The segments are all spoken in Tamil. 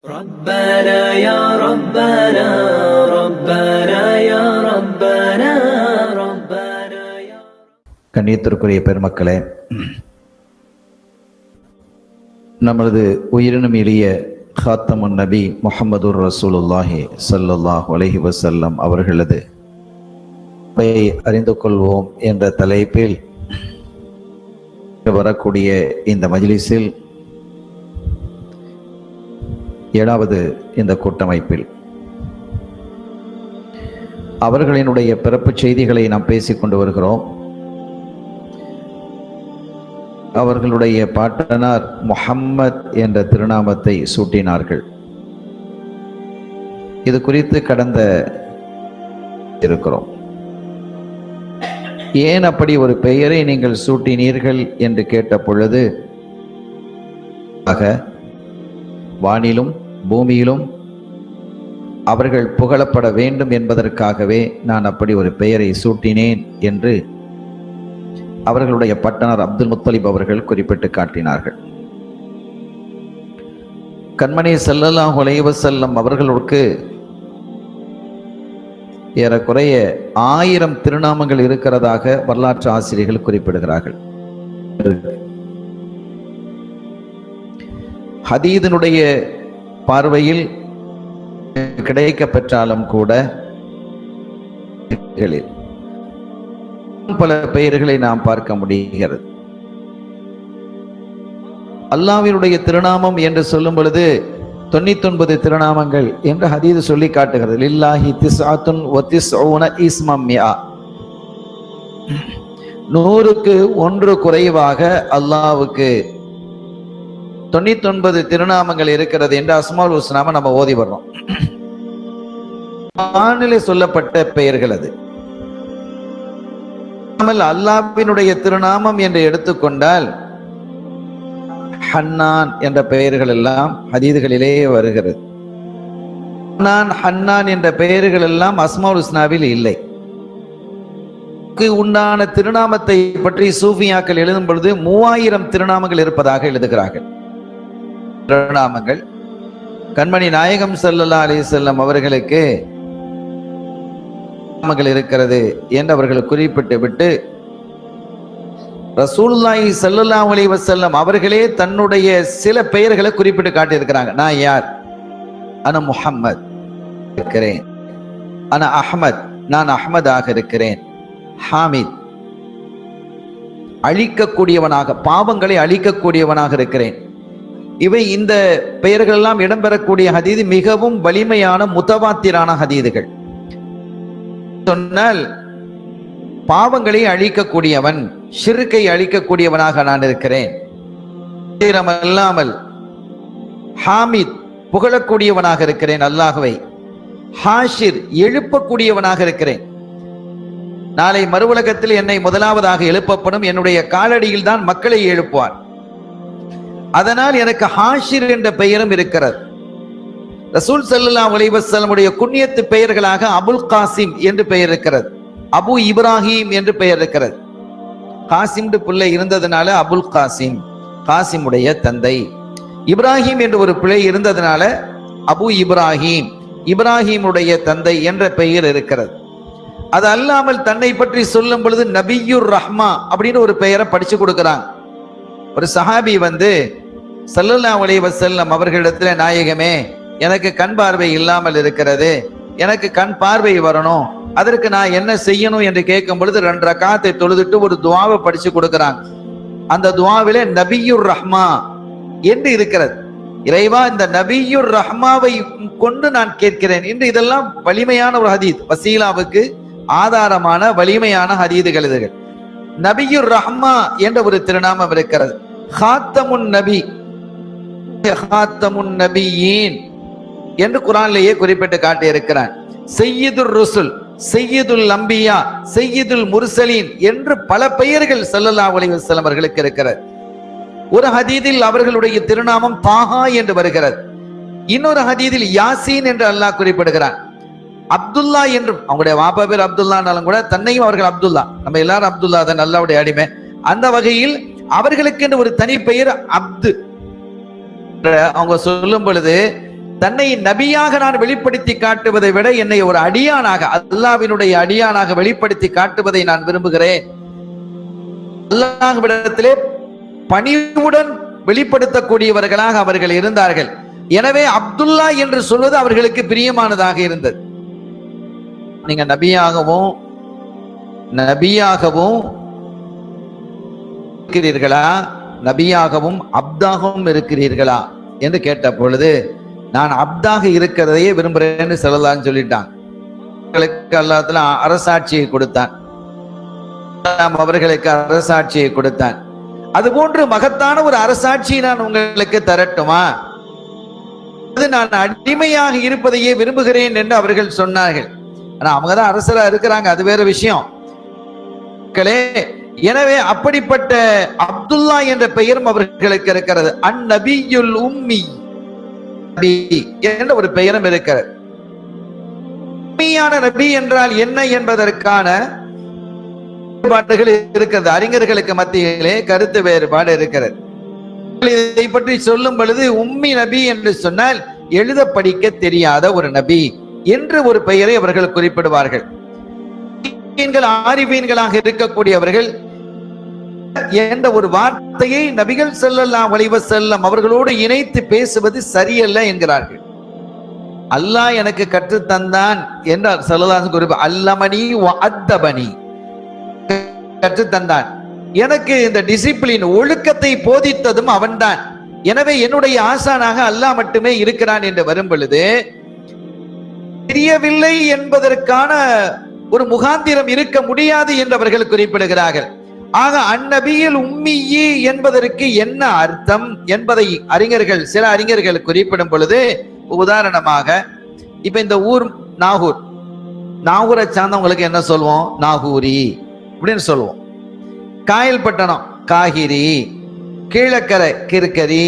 ربنا يا ربنا ربنا يا ربنا ربنا يا கண்ணியத்திற்குரிய பெருமக்களே, நமது உயிரினும் எளிய காத்தமுன் நபி முஹம்மதுர் ரசூலுல்லாஹி ஸல்லல்லாஹு அலைஹி வஸல்லம் அவர்களது அறிந்து கொள்வோம் என்ற தலைப்பில் வரக்கூடிய இந்த மஜ்லிஸில் 7வது இந்த கூட்டமைப்பில் அவர்களினுடைய பிறப்பு செய்திகளை நாம் பேசிக்கொண்டு வருகிறோம். அவர்களுடைய பாட்டனார் முஹம்மத் என்ற திருநாமத்தை சூட்டினார்கள். இது குறித்து கடந்த இருக்கிறோம். ஏன் அப்படி ஒரு பெயரை நீங்கள் சூட்டினீர்கள் என்று கேட்ட பொழுது, வானிலும் பூமியிலும் அவர்கள் புகழப்பட வேண்டும் என்பதற்காகவே நான் அப்படி ஒரு பெயரை சூட்டினேன் என்று அவர்களுடைய பட்டனார் அப்துல் முத்தலிப் அவர்கள் குறிப்பிட்டு காட்டினார்கள். கண்மணி ஸல்லல்லாஹு அலைஹி வஸல்லம் அவர்களுக்கு ஏறக்குறைய 1000 திருநாமங்கள் இருக்கிறதாக வரலாற்று ஆசிரியர்கள் குறிப்பிடுகிறார்கள். ஹதீதினுடைய பார்வையில் கிடைக்க பெற்றாலும் கூட பல பெயர்களை நாம் பார்க்க முடிகிறது. அல்லாஹ்வினுடைய திருநாமம் என்று சொல்லும் பொழுது 99 திருநாமங்கள் என்று ஹதீது சொல்லி காட்டுகிறது. லில்லாஹி திஸ்அத்துன் வ திஸ்ஊன இஸ்மம் மிஆ, 100க்கு 1 குறைவாக அல்லாஹ்வுக்கு 99 திருநாமங்கள் இருக்கிறது என்று அஸ்மாவுல் ஹுஸ்னாவை நம்ம ஓதி வர்றோம். வானிலை சொல்லப்பட்ட பெயர்கள் அது. அல்லாஹ்வினுடைய திருநாமம் என்று எடுத்துக்கொண்டால் ஹன்னான் என்ற பெயர்கள் எல்லாம் ஹதீதுகளிலே வருகிறது. ஹன்னான் என்ற பெயர்கள் எல்லாம் அஸ்மாவுல் ஹுஸ்னாவில் இல்லை. உண்டான திருநாமத்தை பற்றி சூஃபியாக்கள் எழுதும் பொழுது 3000 திருநாமங்கள் இருப்பதாக எழுதுகிறார்கள். திருநாமங்கள் கண்மணி நாயகம் ஸல்லல்லாஹு அலைஹி வஸல்லம் அவர்களுக்கு இருக்கிறது என்று அவர்கள் குறிப்பிட்டு விட்டு, ரசூலுல்லாஹி ஸல்லல்லாஹு அலைஹி வஸல்லம் அவர்களே தன்னுடைய சில பெயர்களை குறிப்பிட்டு காட்டியிருக்கிறாங்க. நான் யார்? அன முஹம்மத் இருக்கிறேன். அன அஹ்மத், நான் அஹ்மதாக இருக்கிறேன். ஹாமித், அழிக்கக்கூடியவனாக, பாவங்களை அழிக்கக்கூடியவனாக இருக்கிறேன். இவை இந்த பெயர்கள் எல்லாம் இடம்பெறக்கூடிய ஹதீது மிகவும் வலிமையான முத்தவாத்திரான ஹதீதுகள். சொன்னால் பாவங்களை அழிக்கக்கூடியவன், ஷிர்கை அழிக்கக்கூடியவனாக நான் இருக்கிறேன். அல்லாமல் ஹாமித், புகழக்கூடியவனாக இருக்கிறேன் அல்லாஹ்வை. ஹாஷிர், எழுப்பக்கூடியவனாக இருக்கிறேன். நாளை மறுவுலகத்தில் என்னை முதலாவதாக எழுப்பப்படும், என்னுடைய காலடியில் தான் மக்களை எழுப்புவார். அதனால் எனக்கு ஹாஷிர் என்ற பெயரும் இருக்கிறது. ரசூல் ஸல்லல்லாஹு அலைஹி வஸல்லம் உடைய குன்னியத்து பெயர்களாக அபுல் காசிம் என்று பெயர் இருக்கிறது. அபு இப்ராஹிம் என்று பெயர் இருக்கிறது. காசிம் பிள்ளை இருந்ததுனால அபுல் காசிம், காசிமுடைய தந்தை. இப்ராஹிம் என்று ஒரு பிள்ளை இருந்ததுனால அபு இப்ராஹிம், இப்ராஹிமுடைய தந்தை என்ற பெயர் இருக்கிறது. அது அல்லாமல் தன்னை பற்றி சொல்லும் பொழுது நபியுர் ரஹ்மா அப்படின்னு ஒரு பெயரை படிச்சு கொடுக்கிறாங்க. ஒரு சஹாபி ஸல்லல்லாஹு அலைஹி வஸல்லம் அவர்களிடத்துல, நாயகமே, எனக்கு கண் பார்வை இல்லாமல் இருக்கிறது, எனக்கு கண் பார்வை வரணும், அதற்கு நான் என்ன செய்யணும் என்று கேட்கும் பொழுது 2 ரக்காத்தை தொழுதுட்டு ஒரு துஆவை படிச்சு கொடுக்கிறாங்க. அந்த துஆவிலே நபியுர் ரஹ்மா என்று இருக்கிறது. இறைவா, இந்த நபியுர் ரஹ்மாவை கொண்டு நான் கேட்கிறேன் என்று. இதெல்லாம் வலிமையான ஒரு ஹதீத், வசீலாவுக்கு ஆதாரமான வலிமையான ஹதீதுகள் இதுகள். நபியுர் ரஹ்மா என்ற ஒரு திருநாமம் இருக்கிறது. காத்தமுன் நபி, காத்தமுன் நபியீன் என்று குர்ஆனிலேயே குறிப்பிட்டு காட்டி இருக்கிறான். சய்யிதுர் ருசுல், சய்யிதுல் அம்பியா, சய்யிதுல் முர்சலீன் என்று பல பெயர்கள் ஸல்லல்லாஹு அலைஹி வஸல்லம் அவர்களுக்கு இருக்கிறது. ஒரு ஹதீதில் அவர்களுடைய திருநாமம் தாஹா என்று வருகிறது. இன்னொரு ஹதீதில் யாசீன் என்று அல்லாஹ் குறிப்பிடுகிறான். அப்துல்லா என்று, அவங்களுடைய வாப்பா பேர் அப்துல்லானாலும் கூட தன்னையும் அவர்கள் அப்துல்லா, நம்ம எல்லாரும் அப்துல்லா தான், அல்லாஹ்வுடைய அடிமை. அந்த வகையில் அவர்களுக்கு ஒரு தனி பெயர் அப்து. அவங்க சொல்லும் பொழுது தன்னை நபியாக நான் வெளிப்படுத்தி காட்டுவதை விட என்னை ஒரு அடியானாக, அல்லாஹ்வினுடைய அடியானாக வெளிப்படுத்தி காட்டுவதை நான் விரும்புகிறேன். அல்லாஹ்விடத்திலே பணிவுடன் வெளிப்படுத்தக்கூடியவர்களாக அவர்கள் இருந்தார்கள். எனவே அப்துல்லா என்று சொல்வது அவர்களுக்கு பிரியமானதாக இருந்தது. நீங்க நபியாகவும் இருக்கிறீர்களா, நபியாகவும் அப்தாகவும் இருக்கிறீர்களா என்று கேட்ட பொழுது, நான் அப்தாக இருக்கிறதையே விரும்புறேன்னு சொல்லலாம்னு சொல்லிட்டான். அல்லாஹ் அரசாட்சியை கொடுத்தான், அவர்களுக்கு அரசாட்சியை கொடுத்தான். அதுபோன்று மகத்தான ஒரு அரசாட்சியை நான் உங்களுக்கு தரட்டுமா, நான் அடிமையாக இருப்பதையே விரும்புகிறேன் என்று அவர்கள் சொன்னார்கள். ஆனா அவங்கதான் அரசரா இருக்கிறாங்க, அது வேற விஷயம். எனவே அப்படிப்பட்ட அப்துல்லா என்ற பெயரும் அவர்களுக்கு இருக்கிறது. அந்நபியுல் உம்மி என்ற ஒரு பெயரும் இருக்கிறது. உம்மியான நபி என்றால் என்ன என்பதற்கான வேறுபாடுகள் இருக்கிறது. அறிஞர்களுக்கு மத்தியிலே கருத்து வேறுபாடு இருக்கிறது. இதை பற்றி சொல்லும் பொழுது உம்மி நபி என்று சொன்னால் எழுத படிக்க தெரியாத ஒரு நபி என்று ஒரு பெயரை அவர்கள் குறிப்பிடுவார்கள். ஆரிஃபீன்களாக இருக்கக்கூடியவர்கள் என்ற ஒரு வார்த்தையை நபிகள் ஸல்லல்லாஹு அலைஹி வஸல்லம் அவர்களோடு இணைத்து பேசுவது சரியல்ல என்கிறார்கள். அல்லாஹ் எனக்கு கற்று தந்தான் என்றார் ஸல்லல்லாஹு அலைஹி அல்லமனி வ அத்தபனி, கற்று தந்தான், எனக்கு இந்த டிசிப்ளின் ஒழுக்கத்தை போதித்ததும் அவன்தான். எனவே என்னுடைய ஆசானாக அல்லாஹ் மட்டுமே இருக்கிறான் என்று வரும் பொழுது தெரியவில்லை என்பதற்கான ஒரு முகாந்திரம் இருக்க முடியாது என்று அவர்கள் குறிப்பிடுகிறார்கள். ஆக அந்நபியில் உம்மியி என்பதற்கு என்ன அர்த்தம் என்பதை சில அறிஞர்கள் குறிப்பிடும் பொழுது, உதாரணமாக இப்ப இந்த ஊர் நாகூரை சார்ந்தவங்களுக்கு என்ன சொல்லுவோம், நாகூரி அப்படின்னு சொல்லுவோம். காயல்பட்டணம் காகிரி, கீழக்கரை கிறுக்கரி,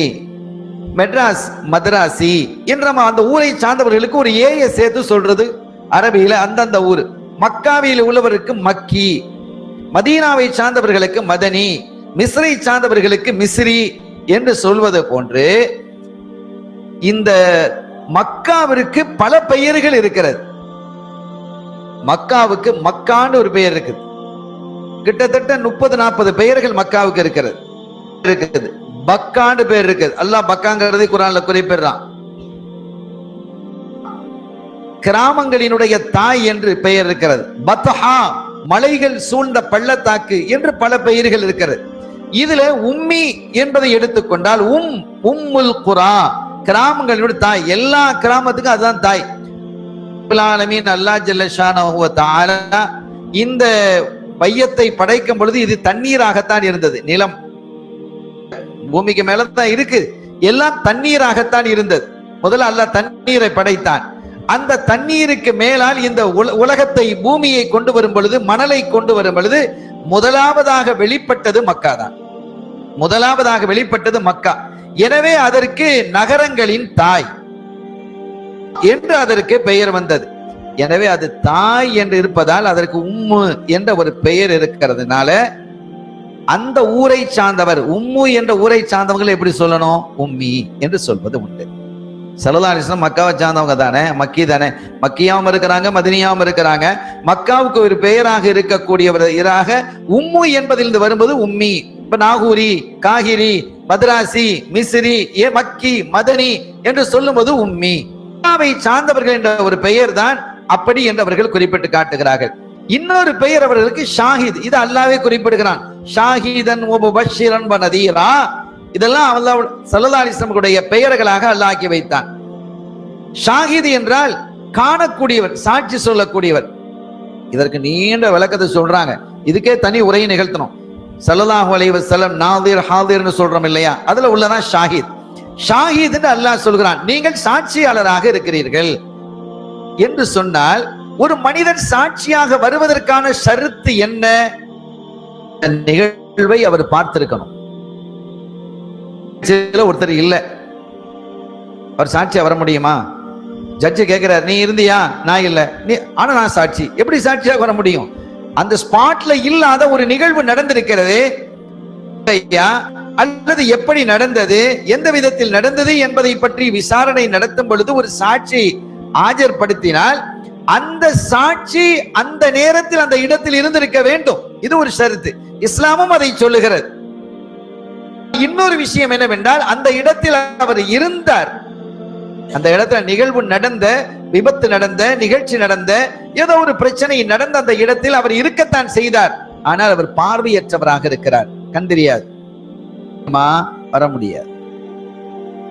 மெட்ராஸ் மதராசி என்ற அந்த ஊரை சார்ந்தவர்களுக்கு ஒரு ஏய சேர்த்து சொல்றது அரபியில அந்தந்த ஊர். மக்காவில் உள்ளவருக்கு மக்கி, மதீனாவை சார்ந்தவர்களுக்கு மதனி, மிஸ்ரை சார்ந்தவர்களுக்கு மிஸ்ரி என்று சொல்வது போன்று இந்த மக்காவிற்கு பல பெயர்கள் இருக்கிறது. மக்காவுக்கு மக்கான்னு ஒரு பெயர் இருக்குது. கிட்டத்தட்ட 30-40 பெயர்கள் மக்காவுக்கு இருக்கிறது. பக்கான்னு பெயர் இருக்குது. அல்லாஹ் பக்காங்கிறதை குர்ஆன்ல குறிப்பிடுறான். கிராமங்களினுடைய தாய் என்று பெயர் இருக்கிறது. பத்ஹா, மலைகள் சூழ்ந்த பள்ளத்தாக்கு என்று பல பெயர்கள் இருக்கிறது. இதுல உம்மி என்பதை எடுத்துக்கொண்டால் உம்முல் குரா, கிராமங்களுடைய தாய். எல்லா கிராமத்துக்கும் அதுதான் தாய். அல்லாஹ் ஜல்ல ஷானஹு வ தஆலா இந்த பையத்தை படைக்கும் பொழுது இது தண்ணீராகத்தான் இருந்தது. நிலம் பூமிக்கு மேலதான் இருக்கு, எல்லாம் தண்ணீராகத்தான் இருந்தது. முதல்ல அல்லாஹ் தண்ணீரை படைத்தான். அந்த தண்ணீருக்கு மேலால் இந்த உலகத்தை, பூமியை கொண்டு வரும் பொழுது, மணலை கொண்டு வரும் பொழுது முதலாவதாக வெளிப்பட்டது மக்கா தான். முதலாவதாக வெளிப்பட்டது மக்கா. எனவே அதற்கு நகரங்களின் தாய் என்று அதற்கு பெயர் வந்தது. எனவே அது தாய் என்று இருப்பதால் அதற்கு உம்மு என்ற ஒரு பெயர் இருக்கிறதுனால அந்த ஊரை சார்ந்தவர், உம்மு என்ற ஊரை சார்ந்தவங்களை எப்படி சொல்லணும், உம்மி என்று சொல்வது உண்டு. ஸல்லல்லாஹு அலைஹி வஸல்லம் மக்காவை சார்ந்தவங்க தானே, மக்கி தானே, மக்கியாவும் இருக்கிறாங்க, மதனியாவும் இருக்கிறாங்க. மக்காவுக்கு ஒரு பெயராக இருக்கக்கூடியவராக உம்மு என்பதிலிருந்து வரும்போது உம்மி. இப்ப நாகூரி, காகிரி, மதராசி, மிஸ்ரி, மக்கி, மதனி என்று சொல்லும்போது உம்மி. மக்காவை சார்ந்தவர்கள் என்ற ஒரு பெயர் தான் அப்படி என்று அவர்கள் குறிப்பிட்டு காட்டுகிறார்கள். இன்னொரு பெயர் அவர்களுக்கு ஷாஹித். இது அல்லாஹ்வே குறிப்பிடுகிறான். ஷாஹிதன் வ முபஷ்ஷிரன் வ நதீரா. இதெல்லாம் அல்லாஹ் ஸல்லல்லாஹு அலைஹி வஸல்லம் பெயர்களாக அல்லாஹ் ஆக்கி வைத்தான். ஷாஹித் என்றால் காணக்கூடியவர், சாட்சி சொல்லக்கூடியவர். இதற்கு நீண்ட விளக்கத்தை சொல்றாங்க. இதுக்கே தனி உரையை நிகழ்த்தணும். ஸல்லல்லாஹு அலைஹி வஸல்லம் நாதிர் ஹாதிர்னு சொல்றோம் இல்லையா, அதுல உள்ளதான் ஷாஹித். ஷாஹித் என்று அல்லாஹ் சொல்கிறான், நீங்கள் சாட்சியாளராக இருக்கிறீர்கள் என்று சொன்னால் ஒரு மனிதன் சாட்சியாக வருவதற்கான ஷரத்து என்ன? நிகழ்வை அவர் பார்த்திருக்கணும். ஒருத்தர் இல்ல, அவர் சாட்சியா வர முடியுமா? ஜட்ஜு கேட்கிறார், நீ இருந்தியா? நான் இல்ல. ஆனா நான் சாட்சி. எப்படி சாட்சியாக வர முடியும்? அந்த ஸ்பாட்ல இல்லாத ஒரு நிகழ்வு நடந்திருக்கிறது. அல்லது எப்படி நடந்தது, எந்த விதத்தில் நடந்தது என்பதை பற்றி விசாரணை நடத்தும் பொழுது ஒரு சாட்சி ஆஜர்படுத்தினால் அந்த சாட்சி அந்த நேரத்தில் அந்த இடத்தில் இருந்திருக்க வேண்டும். இது ஒரு ஷரத்து. இஸ்லாமும் அதை சொல்லுகிறது. இன்னொரு விஷயம் என்னவென்றால், அந்த இடத்தில் அவர் இருந்தார். அந்த இடத்துல நிகழ்வு நடந்த, விபத்து நடந்த, நிகழ்ச்சி நடந்த, ஏதோ ஒரு பிரச்சனை நடந்த அந்த இடத்தில் அவர் இருக்கத்தான் செய்தார். ஆனால் அவர் பார்வையற்றவராக இருக்கிறார், கண் தெரியாது, வர முடியாது.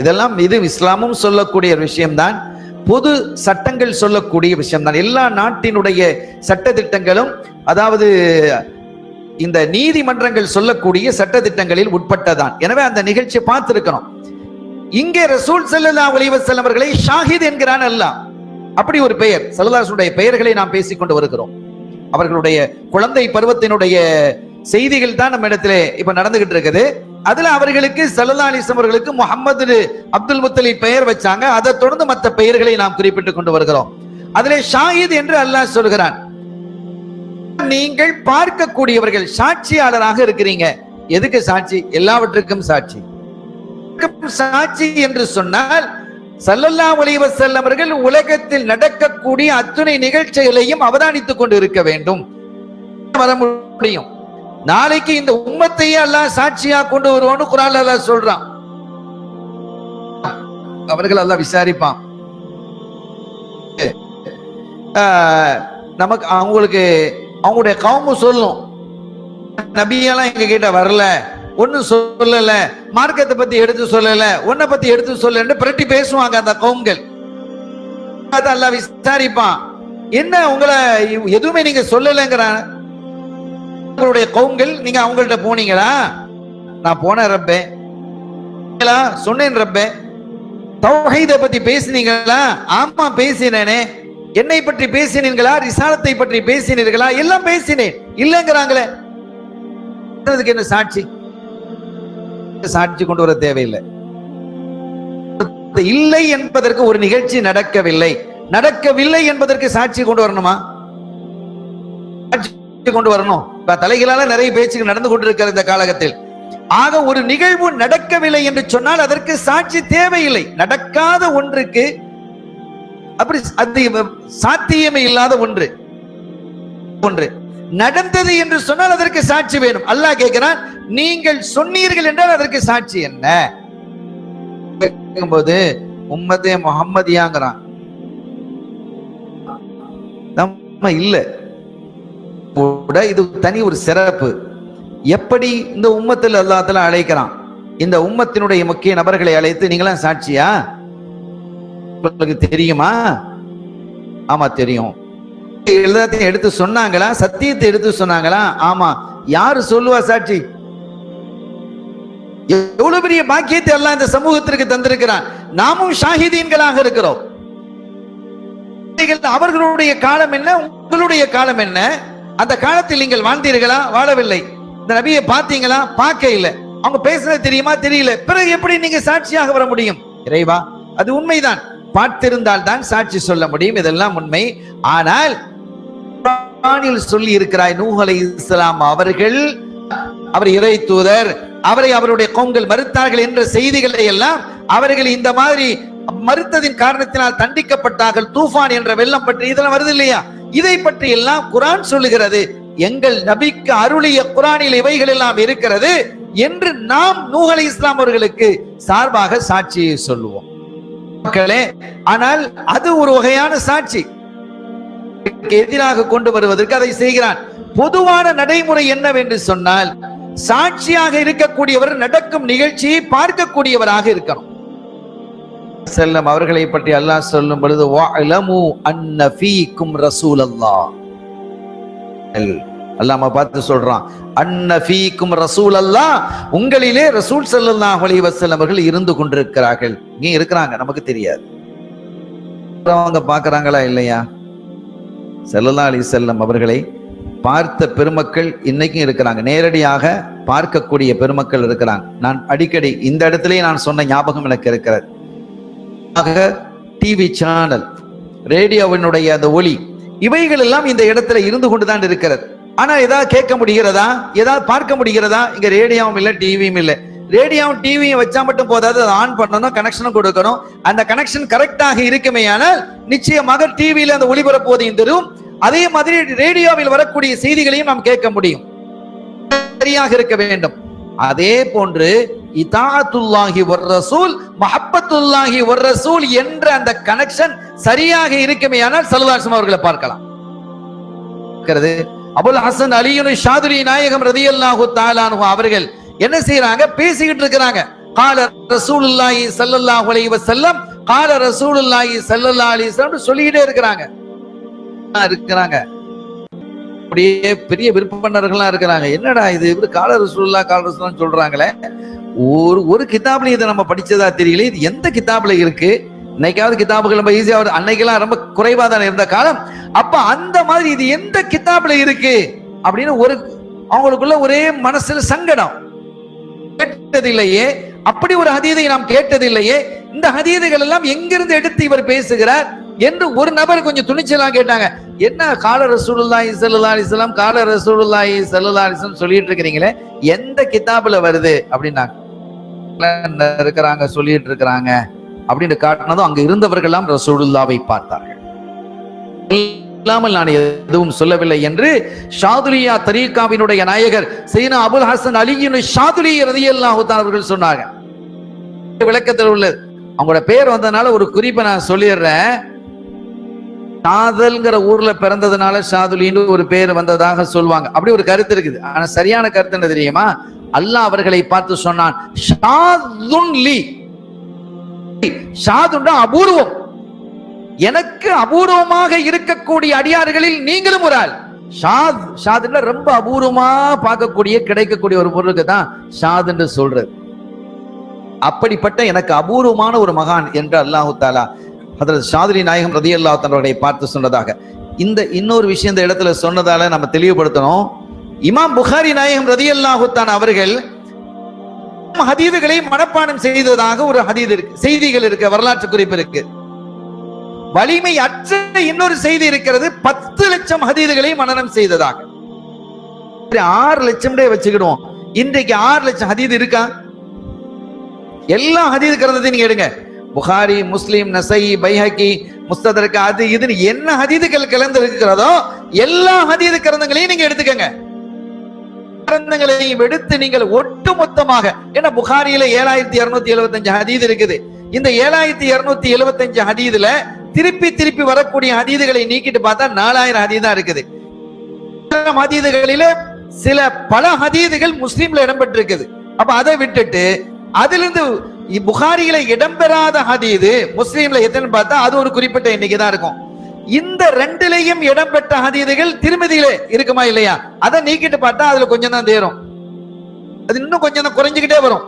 இதெல்லாம் இது இஸ்லாமும் சொல்லக்கூடிய விஷயம்தான், பொது சட்டங்கள் சொல்லக்கூடிய விஷயம்தான். எல்லா நாட்டினுடைய சட்ட திட்டங்களும், அதாவது இந்த நீதிமன்றங்கள் சொல்லக்கூடிய சட்ட திட்டங்களில் உட்பட்டதான். எனவே அந்த நிகழ்ச்சியை பார்த்திருக்கணும். இங்கே ரசூல் ஸல்லல்லாஹு அலைஹி வஸல்லம் அவர்களை ஷாஹித் என்கிறான் அல்லாஹ். அப்படி ஒரு பெயர், ஸல்லல்லாஹுடைய பெயர்களை நாம் பேசிக்கொண்டு வருகிறோம். அவர்களுடைய குழந்தை பருவத்தினுடைய செய்திகள் தான் நம்ம இடத்துல இப்ப நடந்துகிட்டு இருக்குது. அதுல அவர்களுக்கு ஸல்லல்லாஹு அலைஹி வஸல்லம் அவர்களுக்கு முஹம்மது அப்துல் முத்தலிப் பெயர் வச்சாங்க. அதை தொடர்ந்து மற்ற பெயர்களை நாம் குறிப்பிட்டுக் கொண்டு வருகிறோம். அதிலே ஷாஹித் என்று அல்லாஹ் சொல்கிறான். நீங்கள் பார்க்கக்கூடியவர்கள், சாட்சியாளராக இருக்கிறீங்க. எதுக்கு சாட்சி? எல்லாவற்றுக்கும் சாட்சி. சாட்சி என்று சொன்னால் ஸல்லல்லாஹு அலைஹி வஸல்லம் அவர்கள் உலகத்தில் நடக்கக்கூடிய அத்துணை நிகழ்ச்சிகளையும் அவதானித்துக் கொண்டு இருக்க வேண்டும், வர முடியும். நாளைக்கு இந்த உம்மத்தையே அல்லாஹ் சாட்சியா கொண்டு வருவோம்னு குர்ஆன்ல அல்லாஹ் சொல்றான். அவர்கள் அல்லாஹ் விசாரிப்பான். நமக்கு அவங்களுக்கு அவங்களுடைய கவுமு சொல்லும், நபியெல்லாம் எங்க கிட்ட வரல, ஒன்னு சொல்லல, மார்க்கத்தை பத்தி எடுத்து சொல்லல, உன்னை பத்தி எடுத்து சொல்லல, பிரட்டி பேசுவாங்க அந்த கவும்கள். அல்லாஹ் விசாரிப்பான், என்ன உங்களை எதுவுமே நீங்க சொல்லலைங்கிறான் உங்களுடைய கவும்கள். நீங்க அவங்கள்ட்ட போனீங்களா? நான் போனேன் ரப்பே, சொன்னேன் ரப்பே. தௌஹீதை பத்தி பேசினீங்களா? ஆமா பேசினேனே. என்னை பற்றி பேசினீர்களா? ரிசாலத்தை பற்றி பேசினீர்களா? எல்லாம் பேசினேன். இல்லைங்கிறாங்களே, என்ன சாட்சி? சாட்சி கொண்டு வர தேவையில்லை. இல்லை என்பதற்கு ஒரு நிகழ்ச்சி நடக்கவில்லை, நடக்கவில்லை என்பதற்கு சாட்சி கொண்டு வரணுமா? கொண்டு வரணும். தலைகளால நிறைய பேச்சுகள் நடந்து கொண்டிருக்கிற இந்த காலகட்டத்தில். ஆக ஒரு நிகழ்வு நடக்கவில்லை என்று சொன்னால் அதற்கு சாட்சி தேவையில்லை. நடக்காத ஒன்றுக்கு, அப்படி அது சாத்தியமே இல்லாத ஒன்று நடந்தது என்று சொன்னால் அதற்கு சாட்சி வேணும். அல்லாஹ் கேட்கிறான், நீங்கள் சொன்னீர்கள் என்றால் அதற்கு சாட்சி என்ன? கேட்கும்போது உம்மதே முஹம்மதியாங்கிறான். நம்ம இல்ல கூட, இது தனி ஒரு சிறப்பு. எப்படி இந்த உம்மத்தில் அல்லாஹ் தஆலா அழைக்கிறான், இந்த உம்மத்தினுடைய முக்கிய நபர்களை அழைத்து நீங்களாம் சாட்சியா? உங்களுக்கு தெரியுமா? ஆமா தெரியும். எல்லாத்தையும் எடுத்து சொன்னாங்களா? சத்தியத்தை எடுத்து சொன்னாங்களா? ஆமா. யாரு சொல்லுவா சாட்சி? எவ்வளவு பெரிய பாக்கியத்தை எல்லாம் இந்த சமூகத்திற்கு தந்திருக்கிறான். நாமும் ஷாஹிதீன்களாக இருக்கிறோம். அவர்களுடைய காலம் என்ன, உங்களுடைய காலம் என்ன? அந்த காலத்தில் நீங்கள் வாழ்ந்தீர்களா? வாழவில்லை. இந்த நபியை பார்த்தீங்களா? பார்க்க இல்லை. அவங்க பேசுறது தெரியுமா? தெரியல. பிறகு எப்படி நீங்க சாட்சியாக வர முடியும்? இறைவா, அது உண்மைதான். பார்த்திருந்தால் தான் சாட்சி சொல்ல முடியும். இதெல்லாம் உண்மை. ஆனால் சொல்லி இருக்கிறாய், நூஹ் அலைஹிஸ்ஸலாம் அவர்கள், அவர் இறை தூதர், அவரை அவருடைய கவும்கள் மறுத்தார்கள் என்ற செய்திகளை எல்லாம் அவர்கள் இந்த மாதிரி மறுத்ததின் காரணத்தினால் தண்டிக்கப்பட்டார்கள். தூஃபான் என்ற வெள்ளம் பற்றி இதெல்லாம் வருது இல்லையா? இதை பற்றி எல்லாம் குர்ஆன் சொல்லுகிறது. எங்கள் நபிக்கு அருளிய குர்ஆனில் இவைகள் எல்லாம் இருக்கிறது என்று நாம் நூஹ் அலைஹிஸ்ஸலாம் அவர்களுக்கு சார்பாக சாட்சியை சொல்லுவோம் மக்களே. ஆனால் அது ஒரு வகையான சாட்சி. எதிராக கொண்டு வருவதற்கு அதை செய்கிறான். பொதுவான நடைமுறை என்னவென்று சொன்னால், சாட்சியாக இருக்கக்கூடியவர் நடக்கும் நிகழ்ச்சியை பார்க்கக்கூடியவராக இருக்கணும். செல்லம் அவர்களை பற்றி அல்லாஹ் சொல்லும் பொழுது, வஅலமு அன்ன ஃபீக்கும் ரசூலல்லாஹ், அல்லாஹ் பார்த்து சொல்றான், அன்ன ஃபீக்கும் ரசூலல்லாஹ், உங்களிலே ரசூல் ஸல்லல்லாஹு அலைஹி வஸல்லம் அவர்கள் இருந்து கொண்டிருக்கிறார்கள். இங்க இருக்கிறாங்க, நமக்கு தெரியாது. அவங்க பார்க்கறாங்களா இல்லையா? ஸல்லல்லாஹு அலைஹி வஸல்லம் அவர்களை பார்த்த பெருமக்கள் இன்னைக்கும் இருக்கிறாங்க. நேரடியாக பார்க்கக்கூடிய பெருமக்கள் இருக்கிறாங்க. நான் அடிக்கடி இந்த இடத்திலேயே நான் சொன்ன ஞாபகம் எனக்கு இருக்கிறது. டிவி சேனல், ரேடியோவினுடைய அந்த ஒளி, இவைகள் எல்லாம் இந்த இடத்துல இருந்து கொண்டுதான் இருக்கிறது. ஆனா ஏதாவது கேட்க முடிகிறதா? ஏதாவது பார்க்க முடிகிறதா? இங்க ரேடியோவும் இல்லை, டிவியும் இல்லை. ரேடியோவும் டிவியும் வச்சா மட்டும் போதாது, அதை ஆன் பண்ணணும், கனெக்ஷனும் கொடுக்கணும். அந்த கனெக்ஷன் கரெக்டாக இருக்குமே ஆனால் நிச்சயமாக டிவியில அந்த ஒளிபரப்புவதையும் தரும், அதே மாதிரி ரேடியோவில் வரக்கூடிய செய்திகளையும் நாம் கேட்க முடியும். சரியாக இருக்க வேண்டும். அதே போன்று இதாஅத்துல்லாஹி வர் ரசூல் மஹப்பத்துல்லாஹி வர் ரசூல் என்ற அந்த கனெக்ஷன் சரியாக இருக்குமே ஆனால் ஸல்லல்லாஹு அலைஹி வஸல்லம் அவர்களை பார்க்கலாம். அபுல் ஹசன் அலியுன் ஷாதுலி நாயகம் ரலியல்லாஹு தஆலா அன்ஹு அவர்கள் என்ன செய்யறாங்க, பேசிக்கிட்டு இருக்கிறாங்க. கால ரசூலுல்லாஹி ஸல்லல்லாஹு அலைஹி வஸல்லம், கால ரசூலுல்லாஹி ஸல்லல்லாஹு அலைஹி வஸல்லம் சொல்லிட்டே இருக்கிறாங்க. அப்படியே பெரிய விருப்பப்பனர்களா இருக்கிறாங்க. என்னடா இது, இவரு கால ரசூலுல்லாஹ் கால ரசூலுல்லாஹ் சொல்றாங்களே, ஒரு கிதாப்ல இதை நம்ம படிச்சதா தெரியல, இது எந்த கிதாப்ல இருக்கு? இன்னைக்காவது கிதாபுகள் ரொம்ப ஈஸியா, அன்னைக்கெல்லாம் ரொம்ப குறைவா தான் இருந்த காலம். அப்ப அந்த மாதிரி இது எந்த கிதாப்ல இருக்கு அப்படின்னு அவங்களுக்குள்ள ஒரே மனசுல சங்கடம். கேட்டதில்லையே, அப்படி ஒரு ஹதீதை நாம் கேட்டதில்லையே, இந்த ஹதீதுகள் எல்லாம் எங்கிருந்து எடுத்து இவர் பேசுகிறார் என்று ஒரு நபர் கொஞ்சம் துணிச்சலா கேட்டாங்க. என்ன கால ரசூலுல்லாஹி ஸல்லல்லாஹு அலைஹி வஸல்லம், கால ரசூலுல்லாஹி ஸல்லல்லாஹு அலைஹி வஸல்லம் சொல்லிட்டு இருக்கிறீங்களே, எந்த கிதாபுல வருது அப்படின்னாங்க. இருக்கிறாங்க, சொல்லிட்டு இருக்கிறாங்க அப்படின்னு காட்டினதும் அங்க இருந்தவர்கள் எல்லாம் ரசூலுல்லாவை பார்த்தார்கள். இல்லாமல் நான் எதுவும் சொல்லவில்லை என்று ஷாதுலியா தரீகாவினுடைய நாயகர் சையதுனா அபுல் ஹசன் அலியுன் ஷாதுலி ரலியல்லாஹு தஆலா அவர்கள் சொன்னாங்க. விளக்கத்தில் உள்ளது. அவங்களோட பேர் வந்ததுனால ஒரு குறிப்பை நான் சொல்லிடுறேன். ஷாதல்ங்கிற ஊர்ல பிறந்ததுனால ஷாதுலின்னு ஒரு பேர் வந்ததாக சொல்லுவாங்க. அப்படி ஒரு கருத்து இருக்குது. ஆனா சரியான கருத்து என்ன தெரியுமா? அல்லாஹ் அவர்களை பார்த்து சொன்னான், ஷாதுன் லி, ஷாதுன்னா அபூர்வம், எனக்கு அபூர்வமாக இருக்கக்கூடிய அடியார்களில் நீங்களும் ஒரு ஆள். ஷாதுன்னா ரொம்ப அபூர்வமா பார்க்கக்கூடிய கிடைக்கக்கூடிய ஒரு பொருளுக்கு தான் ஷாத் என்று சொல்றது. அப்படிப்பட்ட எனக்கு அபூர்வமான ஒரு மகான் என்று அல்லாஹு தாலா ஹதரத் ஷாதுலி நாயகம் ரலியல்லாஹு தஆலா அவர்களை பார்த்து சொன்னதாக இந்த இன்னொரு விஷயம் இந்த இடத்துல சொன்னதால நம்ம தெளிவுபடுத்தணும். இமாம் புகாரி நாயகம் ரலியல்லாஹு தஆலா அவர்கள் ஹதீதுகளை மனப்பாடம் செய்ததாக ஒரு ஹதீது இருக்கு, செய்திகள் இருக்கு, வரலாற்று குறிப்பு இருக்கு. வலிமை அற்ற இன்னொரு செய்தி இருக்கிறது, 10 லட்சம் ஹதீதுகளை மனனம் செய்ததாக. 6 லட்சம் வச்சுக்கிடுவோம். இன்றைக்கு 6 லட்சம் ஹதீது இருக்கா? எல்லா ஹதீது கிரந்தத்தையும் நீங்க எடுங்க, புகாரி, முஸ்லிம், நசை, பைஹகி, முஸ்ததரக், அது இதுன்னு என்ன ஹதீதுகள் கலந்து இருக்கிறதோ எல்லா ஹதீது கிரந்தங்களையும் நீங்க எடுத்துக்கங்க. கிரந்தங்களையும் எடுத்து நீங்கள் ஒட்டுமொத்தமாக, ஏன்னா புகாரியில 7275 ஹதீது இருக்குது. இந்த 7275 ஹதீதுல திருப்பி திருப்பி வரக்கூடிய ஹதீதுகளை நீக்கிட்டு பார்த்தா 4000 ஹதீது தான் இருக்குது. ஹதீதுகளில சில பல ஹதீதுகள் முஸ்லிம்ல இடம்பெற்றிருக்குது. அப்ப அதை விட்டுட்டு அதிலிருந்து புகாரியில இடம்பெறாத ஹதீது முஸ்லிம்ல எத்தனை பார்த்தா அது ஒரு குறிப்பிட்ட எண்ணிக்கை தான் இருக்கும். இந்த ரெண்டுலையும் இடம்பெற்ற ஹதீதுகள் திருமதியில இருக்குமா இல்லையா? அதை நீக்கிட்டு பார்த்தா அதுல கொஞ்சம் தான் தேரும், அது இன்னும் கொஞ்சம் தான் குறைஞ்சுக்கிட்டே வரும்.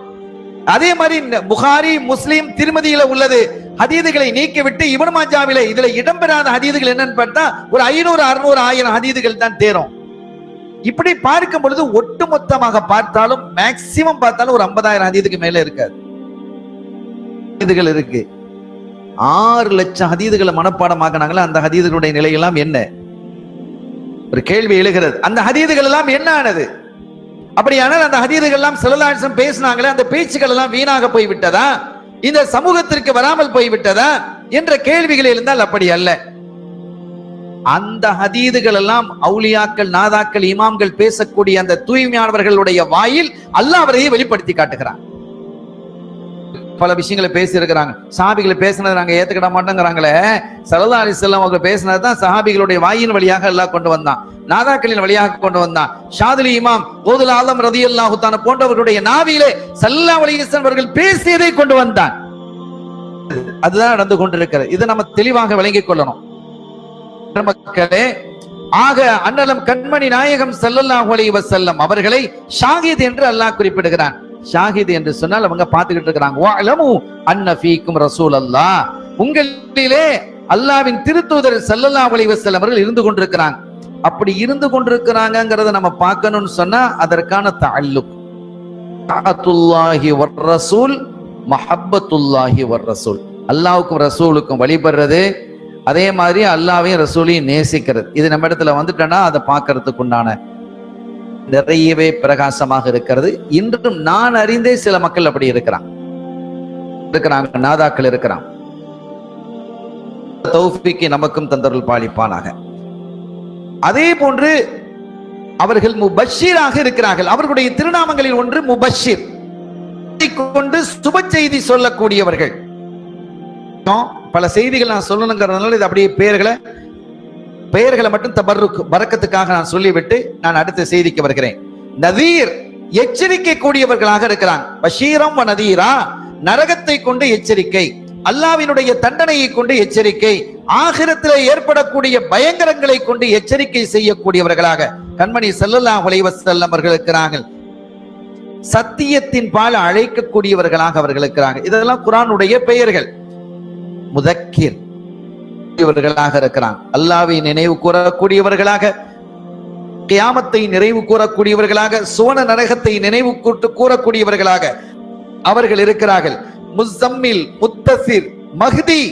அதே மாதிரி புகாரி, முஸ்லிம், திருமதியில உள்ளது ஹதீதுகளை நீக்கிவிட்டு இப்னு மாஜாவில இதுல இடம்பெறாத ஹதீதுகள் என்னன்னு பார்த்தா ஒரு 500, 600, 1000 ஹதீதுகள் தான் தேரும். இப்படி பார்க்கும் பொழுது ஒட்டுமொத்தமாக பார்த்தாலும் மேக்சிமம் பார்த்தாலும் ஒரு 50,000 ஹதீதுக்கு மேல இருக்காது. ஹதீதுகள் இருக்கு. 6 லட்சம் ஹதீதுகளை மனப்பாடமாக்குனாங்களா, அந்த ஹதீதுகளுடைய நிலையெல்லாம் என்ன? ஒரு கேள்வி எழுகிறது. அந்த ஹதீதுகள் எல்லாம் என்ன ஆனது? அப்படியானால் அந்த ஹதீதுகள் எல்லாம் ஸல்லல்லாஹு அலைஹி வஸல்லம் பேசினாங்களே, அந்த பேச்சுக்கள் எல்லாம் வீணாக போய்விட்டதா, இந்த சமூகத்திற்கு வராமல் போய்விட்டதா என்ற கேள்விகள் இருந்தால் அப்படி அல்ல. அந்த ஹதீதுகள் எல்லாம் அவுலியாக்கள், நாதாக்கள், இமாம்கள் பேசக்கூடிய அந்த தூய்மையானவர்களுடைய வாயில் அல்லாஹ் அவரையே வெளிப்படுத்தி காட்டுகிறான். பல விஷயங்களை பேசி இருக்கிறாங்க. சஹாபிகளை பேசினதை நாங்க ஏத்துக்கிட மாட்டோங்கிறாங்களே, ஸல்லல்லாஹு அலைஹி வஸல்லம் அவங்க பேசினதுதான் சஹாபிகளுடைய வாயின் வழியாக அல்லாஹ் கொண்டு வந்தான், நாதாக்களின் வழியாக கொண்டு வந்தான். ஷாதுலி இமாம் கௌதுல் ஆலம் ரலியல்லாஹு தஆலா போன்றவர்களுடைய நாவிலே ஸல்லல்லாஹு அலைஹி வஸல்லம் அவர்கள் பேசியதை கொண்டு வந்தான். அதுதான் நடந்து கொண்டிருக்கிறது. இதை நம்ம தெளிவாக விளங்கிக் கொள்ளணும் மக்களே. ஆக அன்னலம் கண்மணி நாயகம் ஸல்லல்லாஹு அலைஹி வஸல்லம் அவர்களை ஷாஹித் என்று அல்லாஹ் குறிப்பிடுகிறான். ஷாஹித் என்று சொன்னால் அவங்க பார்த்துக்கிட்டு இருக்கிறாங்க. வஅலமு அன்ன ஃபீக்கும் ரசூலல்லாஹ், உங்களிலே அல்லாஹ்வின் திருத்தூதர் ஸல்லல்லாஹு அலைஹி வஸல்லம் அவர்கள் இருந்து கொண்டிருக்கிறாங்க. அப்படி இருந்து கொண்டிருக்கிறாங்கங்கறத நம்ம பார்க்கணும்னு சொன்னா அதற்கான தஅல்லுக் தஅத்துல்லாஹி வர் ரசூல் மஹப்பத்துல்லாஹி வர் ரசூல், அல்லாஹ்வுக்கும் ரசூலுக்கும் வழிபடுறது, அதே மாதிரி அல்லாஹ்வையும் ரசூலையும் நேசிக்கிறது. இது நம்ம இடத்துல வந்துட்டோம்னா அதை பார்க்கறதுக்கு உண்டான நிறையவே பிரகாசமாக இருக்கிறது. இன்றும் நான் அறிந்தே சில மக்கள் அப்படி இருக்கிறாங்க, நாதாக்கள் இருக்கிறான். தௌஃபீக்கை நமக்கும் தந்தருள் பாலிப்பானாக. அதே போன்று அவர்கள் முபஷீராக இருக்கிறார்கள். அவர்களுடைய திருநாமங்களில் ஒன்று முபஷீர், கொண்டு சுப செய்தி சொல்லக்கூடியவர்கள். பல செய்திகள் நான் சொல்லணுங்கிறதுனால இது அப்படியே பெயர்களை மட்டும் தபர்ருக் பரக்கத்துக்காக நான் சொல்லிவிட்டு நான் அடுத்த செய்திக்கு வருகிறேன். நதீர், எச்சரிக்கை கூடியவர்களாக இருக்கிறாங்க. பஷீரம் வ நதீரா, நரகத்தை கொண்டு எச்சரிக்கை, அல்லாஹ்வினுடைய தண்டனையை கொண்டு எச்சரிக்கை, ஆகிரத்தில் ஏற்படக்கூடிய பயங்கரங்களை கொண்டு எச்சரிக்கை செய்யக்கூடியவர்களாக கண்மணி ஸல்லல்லாஹு அலைஹி வஸல்லம் அவர்கள் இருக்கிறார்கள். சத்தியத்தின் பால் அழைக்கக்கூடியவர்களாக அவர்கள் இருக்கிறாங்க. இதெல்லாம் குர்ஆனுடைய பெயர்கள். முதக்கிர் இவர்களாக இருக்கிறாங்க. அல்லாஹ்வை நினைவு கூறக்கூடியவர்களாக, கியாமத்தை நிறைவு கூறக்கூடியவர்களாக, சுவன நரகத்தை நினைவு கூறக்கூடியவர்களாக அவர்கள் இருக்கிறார்கள். முஸம்மில், முத்தஸிர், மஹ்தி,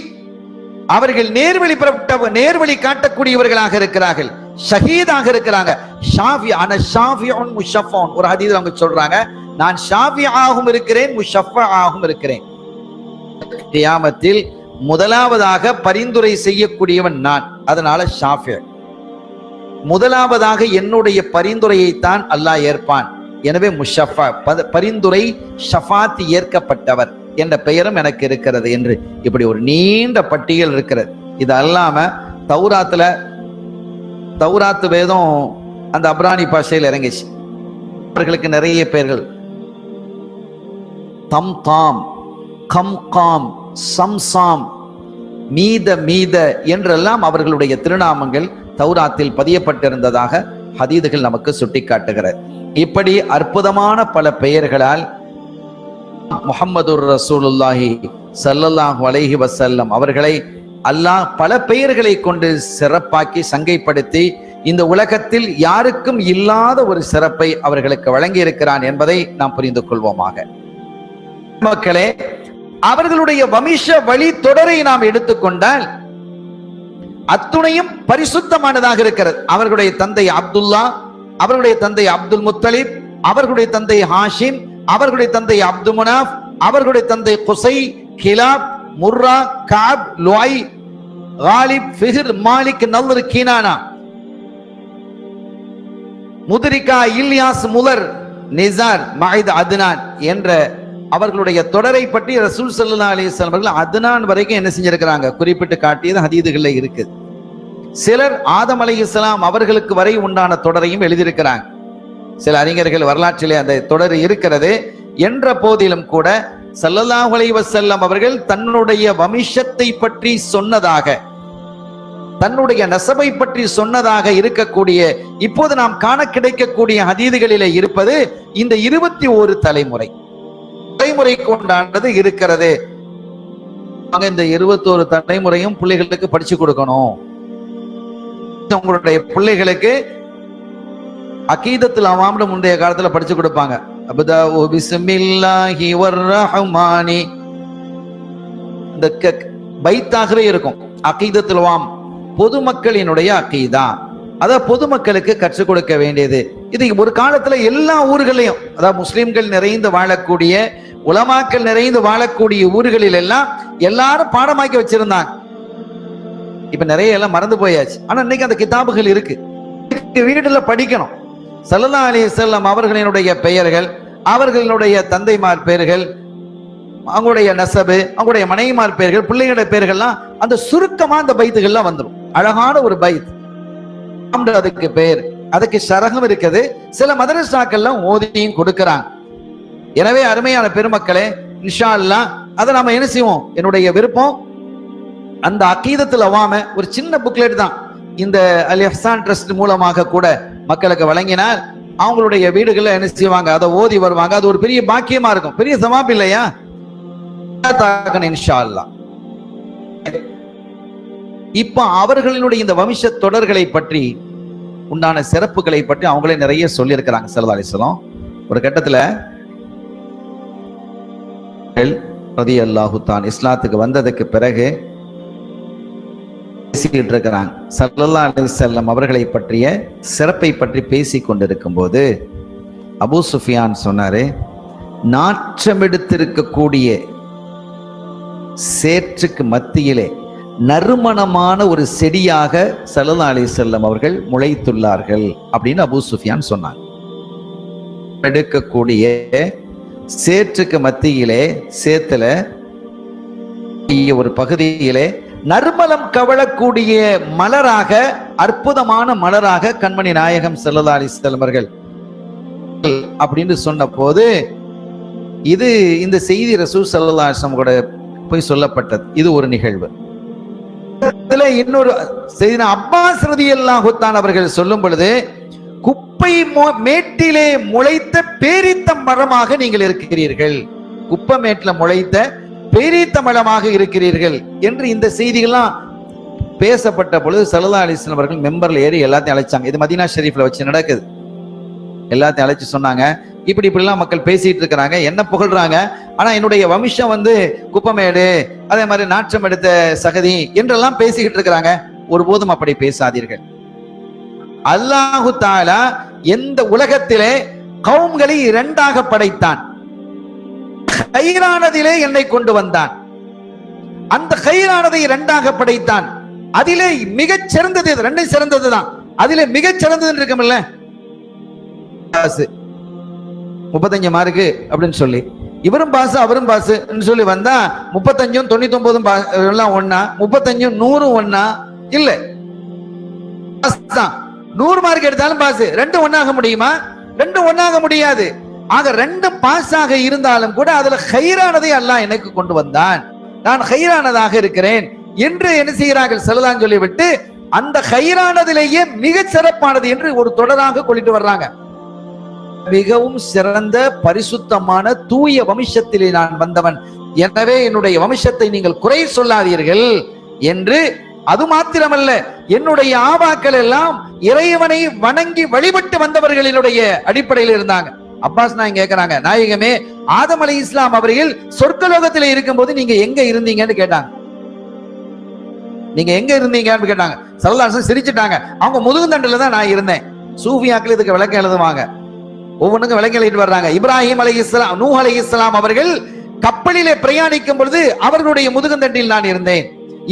அவர்கள் நேர்வழி காட்டக்கூடியவர்களாக இருக்கிறார்கள். ஷஹீதாக இருக்கிறாங்க. ஷாஃபி, அன ஷாஃபிஉன் முஷஃபூன், ஒரு ஹதீஸ் அவங்க சொல்றாங்க, நான் ஷாஃபிஆகவும் இருக்கிறேன், முஷஃபஆகவும் இருக்கிறேன். கியாமத்தில் முதலாவதாக பரிந்துரை செய்யக்கூடியவன் நான், அதனால ஷாஃபி. முதலாவதாக என்னுடைய பரிந்துரையை தான் அல்லாஹ் ஏற்பான், எனவே முஷஃபா, பரிந்துரை ஷஃபாத், ஏற்கப்பட்டவர் என்ற பெயரும் எனக்கு இருக்கிறது என்று இப்படி ஒரு நீண்ட பட்டியல் இருக்கிறது. இது அல்லாம தௌராத்து வேதம் அந்த அப்ரானி பாஷையில் இறங்கிச்சு. அவர்களுக்கு நிறைய பெயர்கள், தம் தாம், கம் காம், சம்சாம், மீத என்றெல்லாம் அவர்களுடைய திருநாமங்கள் தௌராத்தில் பதியப்பட்டிருந்ததாக ஹதீதுகள் நமக்கு சுட்டிக்காட்டுகிறது. இப்படி அற்புதமான பல பெயர்களால் முஹம்மதுர் ரசூலுல்லாஹி ஸல்லல்லாஹு அலைஹி வஸல்லம் அவர்களை அல்லாஹ் பல பெயர்களை கொண்டு சிறப்பாக்கி சங்கைப்படுத்தி இந்த உலகத்தில் யாருக்கும் இல்லாத ஒரு சிறப்பை அவர்களுக்கு வழங்கி இருக்கிறான் என்பதை நாம் புரிந்து கொள்வோமாக. மக்களே, அவர்களுடைய வம்ச வழி தொடரை நாம் எடுத்துக்கொண்டால் அத்துணையும் பரிசுத்தமானதாக இருக்கிறது. அவர்களுடைய தந்தை அப்துல்லா, அவர்களுடைய தந்தை அப்துல் முத்தலிப், அவர்களுடைய தந்தை ஹாஷிம், அவர்களுடைய தந்தை அப்து முனாஃப், அவர்களுடைய தந்தை குசை, கிலாப், முர்ரா, காப், லுஐ, காலிப், ஃபிஹ்ர், மாலிக், நல்ர், கீனானா, முத்ரிகா, இல்யாஸ், முலர், நிசார், மஹித், அத்னான் என்ற அவர்களுடைய தொடரை பற்றி ரசூல் ஸல்லல்லாஹு அலைஹி வஸல்லம் அவர்கள் அத்னான் வரைக்கும் என்ன செஞ்சிருக்கிறாங்க, குறிப்பிட்டு காட்டியது ஹதீதுகள்ல இருக்குது. சிலர் ஆதம் அலைஹிஸ்ஸலாம் அவர்களுக்கு வரை உண்டான தொடரையும் எழுதியிருக்கிறாங்க. சில அறிஞர்கள் வரலாற்றிலே அந்த தொடர் இருக்கிறது என்ற போதிலும் கூட ஸல்லல்லாஹு அலைஹி வஸல்லம் அவர்கள் தன்னுடைய வம்சத்தை பற்றி சொன்னதாக, தன்னுடைய நசபை பற்றி சொன்னதாக இருக்கக்கூடிய இப்போது நாம் காண கிடைக்கக்கூடிய ஹதீதுகளிலே இருப்பது இந்த 21 தலைமுறை கொண்டானது இருக்கிறது. இந்த 21 தலைமுறையும் பிள்ளைகளுக்கு படிச்சு கொடுக்கணும். உங்களுடைய பிள்ளைகளுக்கு அகீதத்துல் அவாம்னு முந்தைய காலத்துல படிச்சு கொடுப்பாங்க. அப்தாஉ பிஸ்மில்லாஹி வர்ரஹ்மானி, இந்த பைத்தாகவே இருக்கும். அகீதத்துல் அவாம், பொதுமக்களினுடைய அகீதா, அத பொதுமக்களுக்கு கற்றுக் கொடுக்க வேண்டியது. இது ஒரு காலத்துல எல்லா ஊர்களையும், அதாவது முஸ்லிம்கள் நிறைந்து வாழக்கூடிய, உலமாக்கள் நிறைந்து வாழக்கூடிய ஊர்களில் எல்லாம் எல்லாரும் பாடமாக்கி வச்சிருந்தாங்க. இப்ப நிறைய எல்லாம் மறந்து போயாச்சு. ஆனா இன்னைக்கு அந்த கிதாபுகள் இருக்கு, வீடுல படிக்கணும். ஸல்லல்லாஹு அலைஹி வஸல்லம் அவர்களினுடைய பெயர்கள், அவர்களுடைய தந்தைமார் பெயர்கள், அவங்களுடைய நசபு, அவங்களுடைய மனைவிமார் பெயர்கள், பிள்ளைகளுடைய பெயர்கள்லாம் அந்த சுருக்கமா அந்த பைத்துகள்லாம் வந்துடும். அழகான ஒரு பைத், அதுக்கு பெயர், அதுக்கு ஷரகம் இருக்குது. சில மதரசாக்கள்லாம் ஓதியும் கொடுக்கிறாங்க. எனவே அருமையான பெருமக்களே, இன்ஷா அல்லாஹ் அதை நாம என்ன செய்வோம், என்னுடைய விருப்பம் அந்த அகீதத்துல் அவாம ஒரு சின்ன புக்லெட் தான் இந்த அல் இஹ்சான் ட்ரஸ்ட் மூலமாக கூட மக்களுக்கு வழங்கினால் அவங்களுடைய வீடுகள்ல என்ன செய்வாங்க, அதை ஓதி வருவாங்க. அது ஒரு பெரிய பாக்கியமா இருக்கும், பெரிய சவாப் இல்லையா? இன்ஷா அல்லாஹ். இப்ப அவர்களினுடைய இந்த வம்ச தொடர்களை பற்றி உண்டான சிறப்புகளை பற்றி அவங்களே நிறைய சொல்லி இருக்கிறாங்க ஸல்லல்லாஹு அலைஹி வஸல்லம். ஒரு கட்டத்துல ரலியல்லாஹு தான் இஸ்லாத்துக்கு வந்ததுக்கு பிறகு பேசிக்கிட்டு இருக்கிறாங்க. ஸல்லல்லாஹு அலைஹி வஸல்லம் அவர்களை பற்றிய சிறப்பை பற்றி பேசிக் கொண்டிருக்கும் போது அபூ சுஃபியான் சொன்னாரு, நாற்றமெடுத்திருக்கக்கூடிய சேற்றுக்கு மத்தியிலே நறுமணமான ஒரு செடியாக ஸல்லல்லாஹு அலைஹி வஸல்லம் அவர்கள் முளைத்துள்ளார்கள் அப்படின்னு அபூ சுஃபியான் சொன்னாங்க. எடுக்கக்கூடிய சேற்றுக்கு மத்தியிலே சேத்துல ஒரு பகுதியிலே நறுமணம் கவளக்கூடிய மலராக, அற்புதமான மலராக கண்மணி நாயகம் ஸல்லல்லாஹு அலைஹி வஸல்லம் அவர்கள் அப்படின்னு சொன்ன போது, இது இந்த செய்தி ரசூல் ஸல்லல்லாஹு அலைஹி வஸல்லம் கூட போய் சொல்லப்பட்டது. இது ஒரு நிகழ்வு. இதுல இன்னொரு செய்தி அப்பாஸ் ரலியல்லாஹு தஆலா அவர்கள் சொல்லும் பொழுது, குப்பை மேட்டிலே முளைத்த பேரித்த மரமாக நீங்கள் இருக்கிறீர்கள், குப்பை மேட்டில முளைத்த பேரித்த மரமாக இருக்கிறீர்கள் என்று இந்த செய்திகள்லாம் பேசப்பட்ட பொழுது ஸல்லல்லாஹு அலைஹி வஸல்லம் அவர்கள் மெம்பர்ல ஏறி எல்லாத்தையும் அழைச்சாங்க. இது மதீனா ஷெரீஃப்ல வச்சு நடக்குது. எல்லாத்தையும் அழைச்சு சொன்னாங்க, இப்படிலாம் மக்கள் பேசிட்டு இருக்கிறாங்க, என்ன புகழ்றாங்க, ஆனா என்னுடைய வம்சம் குப்பமேடு, அதே மாதிரி நாற்றம் எடுத்த சகதி என்றெல்லாம் பேசிக்கிட்டு இருக்கிறாங்க. ஒருபோதும் அப்படி பேசாதீர்கள். அல்லாஹு தஆலா எந்த உலகத்திலே கவும்களை இரண்டாக படைத்தான், கைரானதிலே என்னை கொண்டு வந்தான். அந்த கைரானதை இரண்டாக படைத்தான். அதிலே மிகச் சிறந்தது, ரெண்டும் சிறந்ததுதான். அதிலே மிகச் சிறந்தது இருக்குமில்ல, 35 மார்க்கு அப்படின்னு சொல்லி இவரும் பாஸ் அவரும் பாஸ் சொல்லி வந்தா 35 99 எல்லாம் ஒண்ணா, 35 100 ஒண்ணா இல்ல, 100 மார்க் எடுத்தாலும் பாஸ். ரெண்டும் ஒண்ணாக முடியுமா? ரெண்டும் ஒண்ணாக முடியாது. ஆக ரெண்டு பாஸ் ஆக இருந்தாலும் கூட அதுல கைரானதை அல்லாஹ் எனக்கு கொண்டு வந்தான், நான் கைரானதாக இருக்கிறேன் என்று என்ன செய்கிறார்கள் ஸல்லல்லாஹு சொல்லிவிட்டு அந்த கைரானதிலேயே மிக சிறப்பானது என்று ஒரு தொடராக கொள்ளிட்டு வர்றாங்க. மிகவும் சிறந்த பரிசுத்தமான தூய வம்சத்திலே நான் வந்தவன், எனவே என்னுடைய வம்சத்தை நீங்கள் குறை சொல்லாதீர்கள் என்று. அது மாத்திரமல்ல, என்னுடைய ஆபாக்கள் எல்லாம் இறைவனை வணங்கி வழிபட்டு வந்தவர்களினுடைய அடிப்படையில் இருந்தாங்க. அப்பாஸ் நாயகம் கேட்கிறாங்க, நாயகமே ஆதம் அலைஹிஸ்ஸலாம் அவர்கள் சொர்க்கலோகத்தில் இருக்கும் போது நீங்க எங்க இருந்தீங்கன்னு கேட்டாங்க. நீங்க எங்க இருந்தீங்கன்னு கேட்டாங்க. ஸல்லல்லாஹு அலைஹி வஸல்லம் சிரிச்சிட்டாங்க. அவங்க முதுகுந்தண்டில தான் நான் இருந்தேன். சூஃபியாக்கள் இதுக்கு விளக்கம் எழுதுவாங்க, ஒவ்வொன்றுக்கும் விளக்கம் எழுதிட்டு வர்றாங்க. இப்ராஹிம் அலைஹிஸ்ஸலாம், நூஹ் அலைஹிஸ்ஸலாம் அவர்கள் கப்பலிலே பிரயாணிக்கும் பொழுது அவர்களுடைய முதுகுந்தண்டில் நான் இருந்தேன்.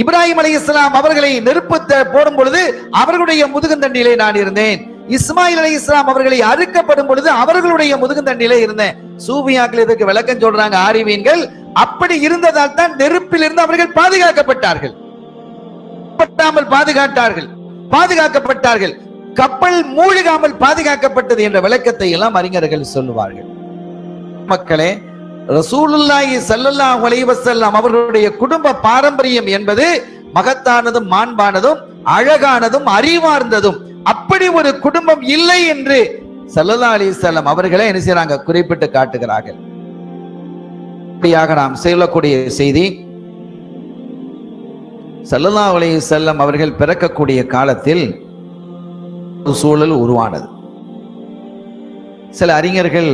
இப்ராஹிம் அலைஹிஸ்ஸலாம் அவர்களை நெருப்பு போடும் பொழுது அவர்களுடைய முதுகுந்தண்டிலே நான் இருந்தேன். இஸ்மாயில் அலைஹிஸ்ஸலாம் அவர்களை அறுக்கப்படும் பொழுது அவர்களுடைய முதுகுந்தண்டிலே இருந்தேன். சூஃபியாக்கள் இதுக்கு விளக்கம் சொல்றாங்க, ஆரிவீன்கள். அப்படி இருந்ததால் தான் நெருப்பில் இருந்து அவர்கள் பாதுகாக்கப்பட்டார்கள், பாதுகாக்கப்பட்டார்கள். கப்பல் மூழ்காமல் பாதுகாக்கப்பட்டது என்ற விளக்கத்தை எல்லாம் அறிஞர்கள் சொல்லுவார்கள். மக்களே, ரசூலுல்லாஹி ஸல்லல்லாஹு அலைஹி வஸல்லம் அவர்களுடைய குடும்ப பாரம்பரியம் என்பது மகத்தானதும் மாண்பானதும் அழகானதும் அறிவார்ந்ததும். அப்படி ஒரு குடும்பம் இல்லை என்று ஸல்லல்லாஹு அலைஹி வஸல்லம் அவர்களே என்ன செய்றாங்க, குறிப்பிட்டு காட்டுகிறார்கள். இப்படியாக நாம் சொல்லக்கூடிய செய்தி, ஸல்லல்லாஹு அலைஹி வஸல்லம் அவர்கள் பிறக்கக்கூடிய காலத்தில் ஒரு சூழல் உருவானது. சில அறிஞர்கள்,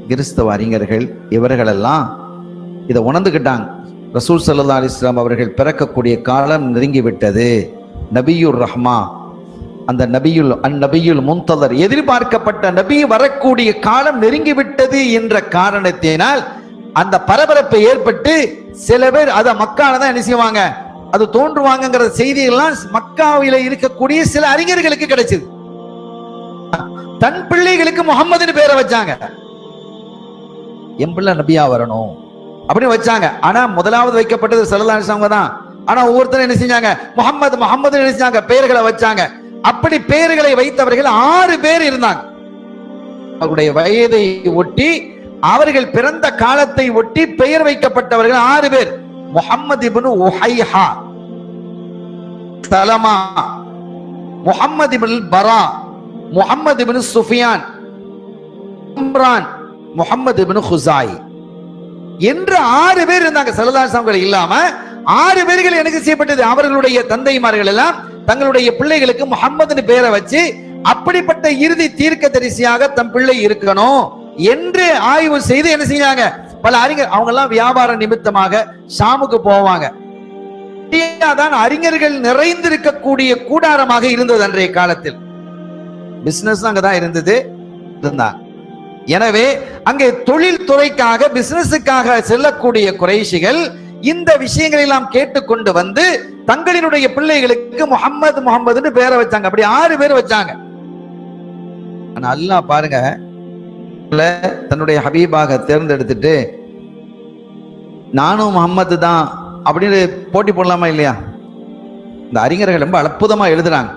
கிறிஸ்தவ அறிஞர்கள், இவர்களெல்லாம் இதை உணர்ந்துகிட்டாங்க. ரசூல் ஸல்லல்லாஹு அலைஹி வஸல்லம் அவர்கள் பிறக்கக்கூடிய காலம் நெருங்கிவிட்டது. நபியுர் ரஹ்மா, அந்த நபியுல் முன்ததர், எதிர்பார்க்கப்பட்ட நபி வரக்கூடிய காலம் நெருங்கிவிட்டது என்ற காரணத்தினால் அந்த பரபரப்பை ஏற்பட்டு சில பேர் அதை மக்கால தான் என்ன செய்வாங்க, அது தோன்றுவாங்கிற செய்திகள்லாம் மக்காவில இருக்கக்கூடிய சில அறிஞர்களுக்கு கிடைச்சது. தன் பிள்ளைகளுக்கு முகம்மதுன்னு பேரை வச்சாங்க, என் பிள்ளை நபியா வரணும் அப்படின்னு வச்சாங்க. ஆனா முதலாவது வைக்கப்பட்டது ஸல்லல்லாஹு அலைஹி வஸல்லம் தான். ஆனா ஒவ்வொருத்தரும் என்ன செஞ்சாங்க, முகம்மது என்ன செஞ்சாங்க, பெயர்களை வச்சாங்க. அப்படி பெயர்களை வைத்தவர்கள் 6 பேர் இருந்தாங்க. அவருடைய வயதை ஒட்டி, அவர்கள் பிறந்த காலத்தை ஒட்டி பெயர் வைக்கப்பட்டவர்கள் 6 பேர். முஹம்மது இப்னு உஹைஹா, சலமா, முஹம்மது இப்னு பரா, முஹம்மது இப்னு சுஃபியான், இம்ரான், முஹம்மது இப்னு குஸாய் என்று 6 பேர் இருந்தாங்க. ஸல்லல்லாஹு அலைஹி வஸல்லம் இல்லாம 6 பேர்கள் எனக்கு செய்யப்பட்டது. அவர்களுடைய தந்தைமார்கள் எல்லாம் தங்களுடைய பிள்ளைகளுக்கு முஹம்மதுன்னு பேரை வச்சு, அப்படிப்பட்ட இறுதி தீர்க்கதரிசியாக தம் பிள்ளை இருக்கணும் என்று ஆய்வு செய்து என்ன செஞ்சாங்க, பல அறிஞர். அவங்க எல்லாம் வியாபார நிமித்தமாக ஷாமுக்கு போவாங்க. இந்தியாதான் அறிஞர்கள் நிறைந்திருக்கக்கூடிய கூடாரமாக இருந்தது அன்றைய காலத்தில். பிசினஸ் அங்கதான் இருந்தது. எனவே அங்கே தொழில் துறைக்காக பிசினஸுக்காக செல்லக்கூடிய குறைஷிகள் இந்த விஷயங்களை எல்லாம் கேட்டுக்கொண்டு வந்து தங்களினுடைய பிள்ளைகளுக்கு முஹம்மது முஹம்மதுன்னு பேரை வச்சாங்க. அப்படி 6 பேர் வச்சாங்க. ஆனா அல்லாஹ் பாருங்க, தன்னுடைய ஹபீபாக தேர்ந்தெடுத்துட்டு நானும் முஹம்மது தான் அப்படின்னு போட்டி போடலாமா இல்லையா? இந்த அறிஞர்கள் ரொம்ப அற்புதமா எழுதுறாங்க.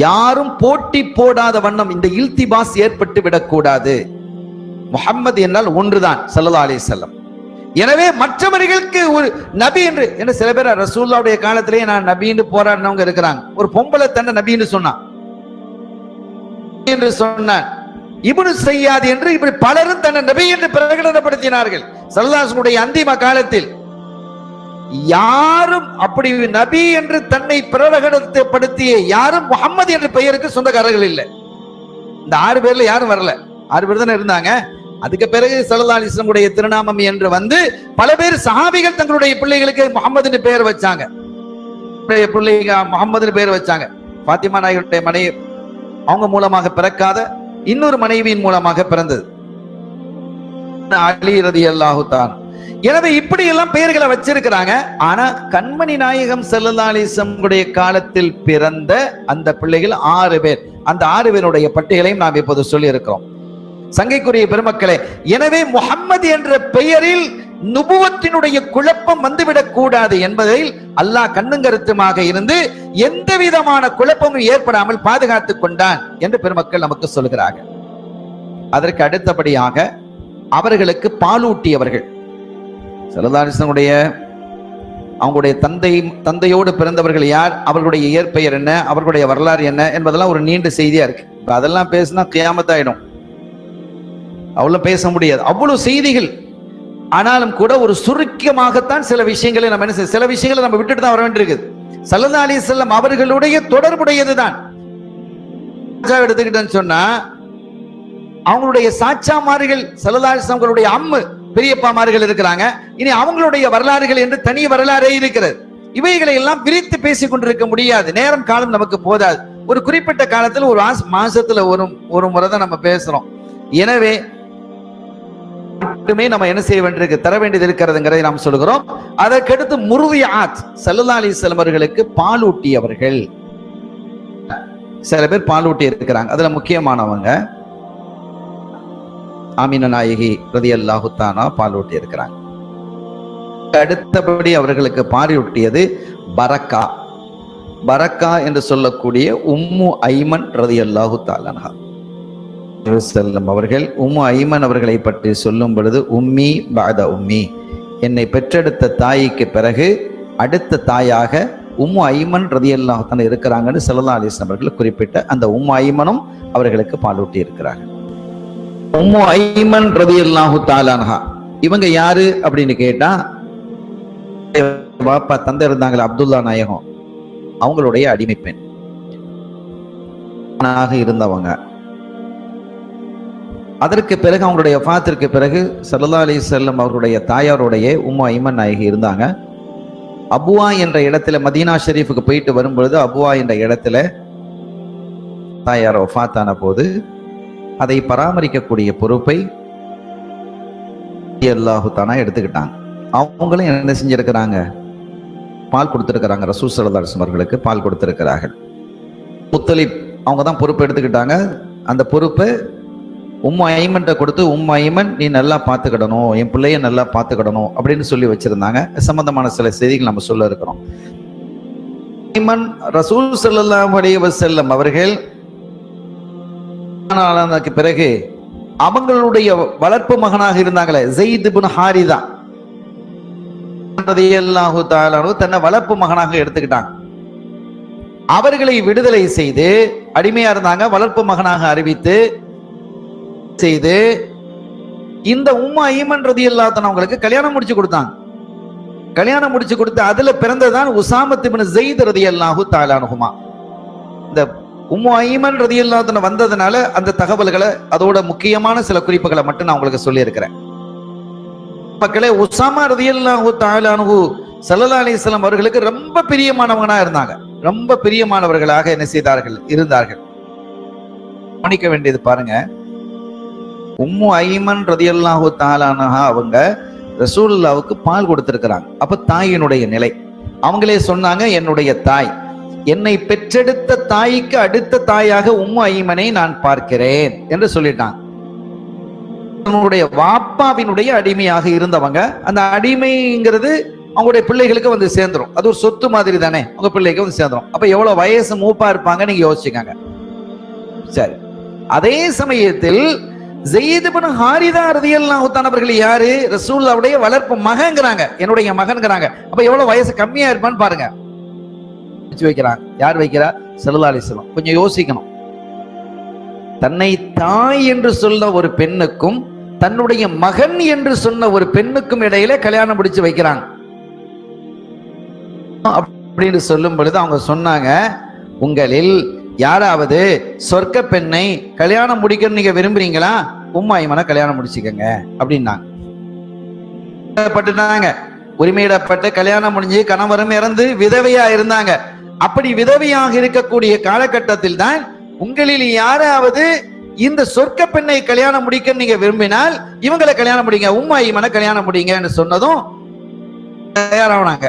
யாரும் போட்டி போடாத வண்ணம் இந்த இல்திபாஸ் ஏற்பட்டு விடக்கூடாது. முஹம்மது என்றால் ஒன்றுதான் ஸல்லல்லாஹு அலைஹி வஸல்லம். எனவே மற்றவர்களுக்கு ஒரு நபி என்று சில பேர் ரசூலுல்லாஹ்வுடைய காலத்திலேயே நான் நபின்னு போராடினவங்க இருக்கிறாங்க. ஒரு பொம்பளை தன்னை நபின்னு சொன்னான் என்று சொன்னான். இப்னு சய்யாத் என்று இப்படி பலரும் தன்னை நபி என்று பிரகடனப்படுத்தினார்கள் ஸல்லல்லாஹு அலைஹி வஸல்லம் அந்திம காலத்தில். யாரும் அப்படி நபி என்று தன்னை பிரகடனப்படுத்திய யாரும் முஹம்மது என்ற பெயருக்கு சொந்தக்காரர்கள் இல்லை. இந்த 6 பேர்ல யாரும் வரல. 6 பேர் தானே இருந்தாங்க. அதுக்கு பிறகு ஸல்லல்லாஹு அலைஹி வஸல்லம் உடைய திருநாமம் என்று வந்து பல பேர் சஹாபிகள் தங்களுடைய பிள்ளைகளுக்கு முஹம்மதுன்னு பெயர் வச்சாங்க. பிள்ளைங்க முஹம்மதுன்னு பெயர் வச்சாங்க. ஃபாத்திமா நாயகியுடைய மனைவி அவங்க மூலமாக பிறக்காத இன்னொரு மனைவியின் மூலமாக பிறந்தது அலி ரலியல்லாஹு தஆலா. எனவே இப்படி எல்லாம் பெயர்களை வச்சிருக்கிறாங்க. ஆனா கண்மணி நாயகம் ஸல்லல்லாஹு அலைஹி வஸல்லம் உடைய காலத்தில் பிறந்த அந்த பிள்ளைகள் 6 பேர். அந்த 6 பேருடைய பட்டியலையும் நாம் இப்போது சொல்லி இருக்கிறோம். சங்கைக்குரிய பெருமக்களே, எனவே முஹம்மது என்ற பெயரில் நுபுவத்தினுடைய குழப்பம் வந்துவிடக் கூடாது என்பதில் அல்லாஹ் கண்ணுங்கருத்துமாக இருந்து எந்த விதமான குழப்பமும் ஏற்படாமல் பாதுகாத்துக் கொண்டான் என்று பெருமக்கள் நமக்கு சொல்கிறார்கள். அதற்கு அடுத்தபடியாக அவர்களுக்கு பாலூட்டியவர்கள் ஸல்லல்லாஹு அலைஹி வஸல்லம் அவங்களுடைய தந்தையோடு பிறந்தவர்கள் யார், அவர்களுடைய இயற்பெயர் என்ன, அவர்களுடைய வரலாறு என்ன என்பதெல்லாம் ஒரு நீண்ட செய்தியா இருக்கு. அதெல்லாம் பேசினா கியாமத்தாயிடும், அவ்வளவு பேச முடியாது, அவ்வளவு செய்திகள். ஆனாலும் கூட ஒரு சுருக்கமாகத்தான் சில விஷயங்களை நம்ம என்ன சில விஷயங்களை நம்ம விட்டுட்டு தான் வர வேண்டியிருக்குது. ஸல்லல்லாஹு அலைஹி வஸல்லம் அவர்களுடைய தொடர்புடையதுதான். எடுத்துக்கிட்டேன்னு சொன்னா அவங்களுடைய சாச்சாமார்கள் ஸல்லல்லாஹு அலைஹி வஸல்லம் அம்மு பெரியப்பாமார்கள் இருக்கிறாங்க. இனி அவங்களுடைய வரலாறுகள் என்று தனி வரலாறே இருக்கிறது. இவைகளை எல்லாம் விரித்து பேசிக் கொண்டிருக்க முடியாது, நேரம் காலம் நமக்கு போதாது. ஒரு குறிப்பிட்ட காலத்தில் ஒரு மாசத்துல ஒரு முறை தான் நம்ம பேசுறோம். எனவே மட்டுமே நம்ம என்ன செய்ய வேண்டியிருக்கு, தர வேண்டியது இருக்கிறதுங்கிறதை நாம் சொல்கிறோம். அதற்கடுத்து முர்திஆத் ஸல்லல்லாஹு அலைஹி வஸல்லம் அவர்களுக்கு பாலூட்டியவர்கள் சில பேர் பாலூட்டி இருக்கிறாங்க. அதுல முக்கியமானவங்க ஆமினா நாயகி ரலியல்லாஹு தஆலா பாலூட்டி இருக்கிறாங்க. அடுத்தபடி அவர்களுக்கு பாலூட்டியது பரக்கா. பரக்கா என்று சொல்லக்கூடிய உம்மு ஐமன் ரலியல்லாஹு தஆலா அன்ஹா அவர்கள். உம்மு ஐமன் அவர்களை பற்றி சொல்லும் பொழுது உம்மி பஅத உம்மி, என்னை பெற்றெடுத்த தாய்க்கு பிறகு அடுத்த தாயாக உம்மு ஐமன் ரலியல்லாஹு தஆலா இருக்கிறாங்கன்னு ஸல்லல்லாஹு அலைஹி வஸல்லம் அவர்கள் குறிப்பிட்ட அந்த உம்மு ஐமனும் அவர்களுக்கு பாலூட்டி இருக்கிறார்கள். உம்மு ஐமன் ரலியல்லாஹு தஆலா அன்ஹா இவங்க யாரு அப்படின்னு கேட்டா, பாப்பா தந்தை இருந்தாங்களே அப்துல்லா நாயகம், அவங்களுடைய அடிமை பெண் இருந்தவங்க. அதற்கு பிறகு அவங்களுடைய வஃபாத்திற்கு பிறகு ஸல்லல்லாஹு அலைஹி வஸல்லம் அவர்களுடைய தாயாருடைய உம்மு ஐமன் நாயகி இருந்தாங்க. அபுவா என்ற இடத்துல மதீனா ஷெரீஃபுக்கு போயிட்டு வரும்பொழுது அபுவா என்ற இடத்துல தாயார் வஃபாத்தான போது அதை பராமரிக்கக்கூடிய பொறுப்பை அல்லாஹ் தஆலா எடுத்துக்கிட்டாங்க. அவங்களும் என்ன செஞ்சிருக்கிறாங்க, பால் கொடுத்திருக்கிறாங்க. ரசூல் ஸல்லல்லாஹு அலைஹி வஸல்லம் அவர்களுக்கு பால் கொடுத்திருக்கிறார்கள். முத்தலிப் அவங்க தான் பொறுப்பு எடுத்துக்கிட்டாங்க. அந்த பொறுப்பை உம்மு ஐமன்ட்ட கொடுத்து, உம்மு ஐமன் நீ நல்லா பார்த்துக்கிடணும், என் பிள்ளைய நல்லா பார்த்துக்கிடணும் அப்படின்னு சொல்லி வச்சிருந்தாங்க. சம்பந்தமான சில செய்திகள் நம்ம சொல்ல இருக்கிறோம். ஐமன் ரசூல் ஸல்லல்லாஹு அலைஹி வஸல்லம் அவர்கள் பிறகு அவங்களுடைய வளர்ப்பு மகனாக இருந்தாங்களே ஸைத் இப்னு ஹாரிதா ரலியல்லாஹு தஆலா தன்னை வளர்ப்பு மகனாக எடுத்துக்கிட்டாங்க. அவர்களை விடுதலை செய்து, அடிமையா இருந்தாங்க, வளர்ப்பு மகனாக அறிவித்து செய்து இந்த உம்மு ஐமன் ரலியல்லாஹு தஆலா அவங்களுக்கு கல்யாணம் முடிச்சு கொடுத்தாங்க. கல்யாணம் முடிச்சு கொடுத்து அதுல பிறந்ததான் உஸாமத் இப்னு ஸைத் ரலியல்லாஹு தஆலா அன்ஹுமா. இந்த உம்மு ஐமன் ரலியல்லாஹு தஆலா வந்ததுனால அந்த தகவல்களை, அதோட முக்கியமான சில குறிப்புகளை மட்டும் நான் உங்களுக்கு சொல்லி இருக்கிறேன். மக்களே, உஸாமா ரலியல்லாஹு தஆலா அன்ஹு ஸல்லல்லாஹு அலைஹி வஸல்லம் அவர்களுக்கு ரொம்ப பிரியமானவங்களா இருந்தாங்க. ரொம்ப பிரியமானவர்களாக என்ன செய்தார்கள், இருந்தார்கள். கவனிக்க வேண்டியது பாருங்க, உம்மு ஐமன் ரலியல்லாஹு தஆலா அன்ஹா அவங்க ரசூலுல்லாஹ்வுக்கு பால் கொடுத்திருக்கிறாங்க. அப்ப தாயினுடைய நிலை, அவங்களே சொன்னாங்க, என்னுடைய தாய், என்னை பெற்றெடுத்த தாய்க்கு அடுத்த தாயாக உம்மு ஐமனை நான் பார்க்கிறேன் என்று சொல்லிட்டாங்க. அவங்களுடைய வாப்பாவினுடைய அடிமையாக இருந்தவங்க, அந்த அடிமைங்கிறது அவங்களுடைய பிள்ளைகளுக்கு வந்து சேர்ந்துரும். அது ஒரு சொத்து மாதிரி தானே, உங்க பிள்ளைக்கு வந்து சேர்ந்துரும். அப்ப எவ்வளவு வயசு மூப்பா இருப்பாங்க நீங்க யோசிச்சுக்கங்க. சரி, அதே சமயத்தில் ஸெய்த் இப்னு ஹாரிதா ரலியல்லாஹு தஆலா அவர்கள் யாரு, ரசூலுல்லாஹ்வுடைய வளர்ப்பு மகன்ங்கறாங்க, என்னுடைய மகன்ங்கறாங்க. அப்ப எவ்வளவு வயசு கம்மியா இருப்பான்னு பாருங்க. வைக்கிறாங்க. யார் வைக்கிறா? ஸல்லல்லாஹு அலைஹி வஸல்லம். கொஞ்சம் யோசிக்கணும். தன்னை தாய் என்று சொன்ன ஒரு பெண்ணுக்கும் தன்னுடைய மகன் என்று சொன்ன ஒரு பெண்ணுக்கும் இடையில கல்யாணம் முடிச்சு வைக்கிறாங்க. அப்படின்னு சொல்லும் பொழுது அவங்க சொன்னாங்க, உங்களில் யாராவது சொர்க்க பெண்ணை கல்யாணம் முடிக்கணும் நீங்க விரும்புறீங்களா, உம்மு ஐமனை கல்யாணம் முடிச்சுக்கங்க அப்படின்னாங்க. உரிமையிடப்பட்டு கல்யாணம் முடிஞ்சு கணவரும் இறந்து விதவையா இருந்தாங்க. அப்படி விதவையாக இருக்கக்கூடிய காலகட்டத்தில் தான் உங்களில் யாராவது இந்த சொர்க்க பெண்ணை கல்யாணம் முடிக்க நீங்க விரும்பினால் இவங்களை கல்யாணம் முடிங்க, உம்மு ஐமனை கல்யாணம் முடிங்கன்னு சொன்னதும் தயாரானாங்க.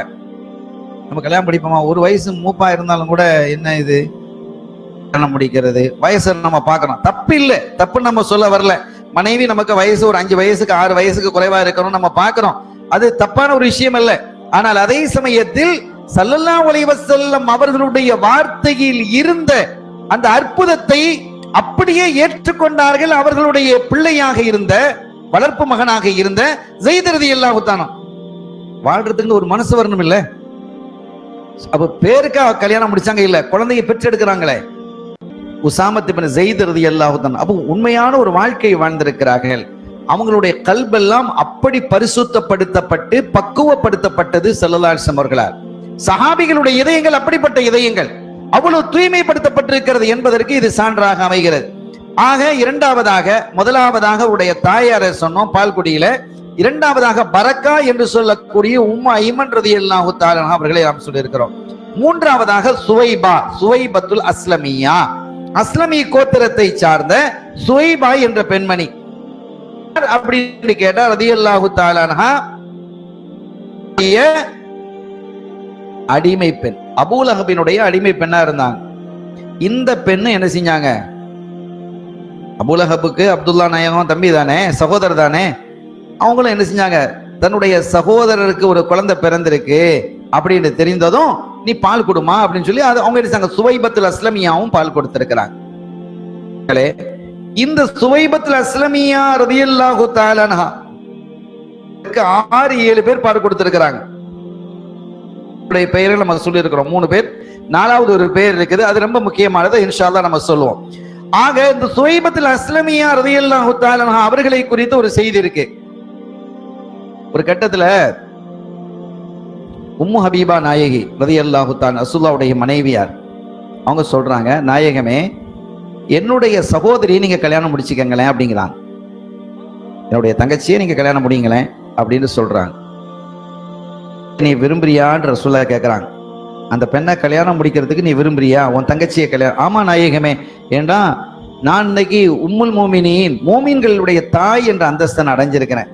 நம்ம கல்யாணம் முடிப்போமா, ஒரு வயசு மூப்பா இருந்தாலும் கூட என்ன இது கல்யாணம் முடிக்கிறது, வயசை நம்ம பார்க்கணும், தப்பு இல்லை, தப்பு நம்ம சொல்ல வரல. மனைவி நமக்கு வயசு ஒரு 5 வயசுக்கு 6 வயசுக்கு குறைவா இருக்கணும் நம்ம பார்க்கிறோம், அது தப்பான ஒரு விஷயம் அல்ல. ஆனால் அதே சமயத்தில் ஸல்லல்லாஹு அலைஹி வஸல்லம் அவர்களுடைய வார்த்தையில் இருந்த அந்த அற்புதத்தை அப்படியே ஏற்றுக்கொண்டார்கள். அவர்களுடைய பிள்ளையாக இருந்த, வளர்ப்பு மகனாக இருந்த ஸெய்த் ரலியல்லாஹு தஆலா வாழ்றதுக்கு ஒரு மனசு வரணும் இல்ல. அப்ப பேருக்கா கல்யாணம் முடிச்சாங்க இல்ல, குழந்தையை பெற்றெடுக்கிறாங்களே, உசாமத் இப்னு ஸெய்த் ரலியல்லாஹு தஆலா. அப்ப உண்மையான ஒரு வாழ்க்கையை வாழ்ந்திருக்கிறார்கள். அவங்களுடைய கல்பெல்லாம் அப்படி பரிசுத்தப்படுத்தப்பட்டு பக்குவப்படுத்தப்பட்டது ஸல்லல்லாஹு அலைஹி வஸல்லம் அவர்களால். சஹாபிகளுடைய இதயங்கள் அப்படிப்பட்ட இதயங்கள், அவ்வளவு தூய்மைப்படுத்தப்பட்டிருக்கிறது என்பதற்கு இது சான்றாக அமைகிறது. ஆக இரண்டாவதாக, முதலாவதாக உடைய தாயாரை சொன்னோம் பால்குடியில, இரண்டாவதாக பரக்கா என்று சொல்லக்கூடிய உம்மு ஐமன் ரலியல்லாஹு தஆலா அவர்களை நாம் சொல்லியிருக்கிறோம். மூன்றாவதாக சுவைபா, சுவைபத்துல் அஸ்லமியா, அஸ்லமி கோத்திரத்தை சார்ந்த சுவைபா என்ற பெண்மணி. அப்படின்னு கேட்டா ரலியல்லாஹு தஆலா அன்ஹா அடிமை பெண், அபூலஹபினுடைய அடிமை பெண்ணா இருந்தாங்க. இந்த பெண்ணு என்ன செஞ்சாங்க, அபூலஹபுக்கு அப்துல்லா நாயகம் தம்பி தானே, சகோதரர் தானே, அவங்களும் என்ன செஞ்சாங்க, தன்னுடைய சகோதரருக்கு ஒரு குழந்தை பிறந்திருக்கு அப்படின்னு தெரிந்ததும் நீ பால் கொடுமா அப்படின்னு சொல்லி அது அவங்க என்ன சுவைபத்துல் அஸ்லமியாவும் பால் கொடுத்திருக்கிறாங்க. இந்த சுவைபத்துல் அஸ்லமியா ரலியல்லாஹு தஆலா அன்ஹா 6-7 பேர் பால் கொடுத்திருக்கிறாங்க. பெயரை நம்ம சொல்லி இருக்கிறோம் 3 பேர், 4வது ஒரு பேர் இருக்குது, அது ரொம்ப முக்கியமானது, இன்ஷா அல்லாஹ் நம்ம சொல்லுவோம். ஆக இந்த சுவைபத்துல் அஸ்லமியா ரலியல்லாஹு தஆலா அன்ஹா அவர்களை குறித்து ஒரு செய்தி இருக்கு. ஒரு கட்டத்துல உம்மு ஹபீபா நாயகி ரலியல்லாஹு தஆலா ரசூலுல்லாஹ்வுடைய மனைவியார், அவங்க சொல்றாங்க, நாயகமே என்னுடைய சகோதரியை நீங்க கல்யாணம் முடிச்சுக்கங்களேன் அப்படிங்கிறாங்க. என்னுடைய தங்கச்சியை நீங்க கல்யாணம் முடிங்களேன் அப்படின்னு சொல்றாங்க. நீ விரும்புறியான்ற ரசூலுல்லாஹ் கேட்கிறாங்க, அந்த பெண்ணை கல்யாணம் முடிக்கிறதுக்கு நீ விரும்புறியா, உன் தங்கச்சியை கல்யாணம்? ஆமா நாயகமே, ஏண்டா நான் இன்னைக்கு உம்முல் மோமினீன், மோமீன்களுடைய தாய் என்ற அந்தஸ்தை அடைஞ்சிருக்கிறேன்.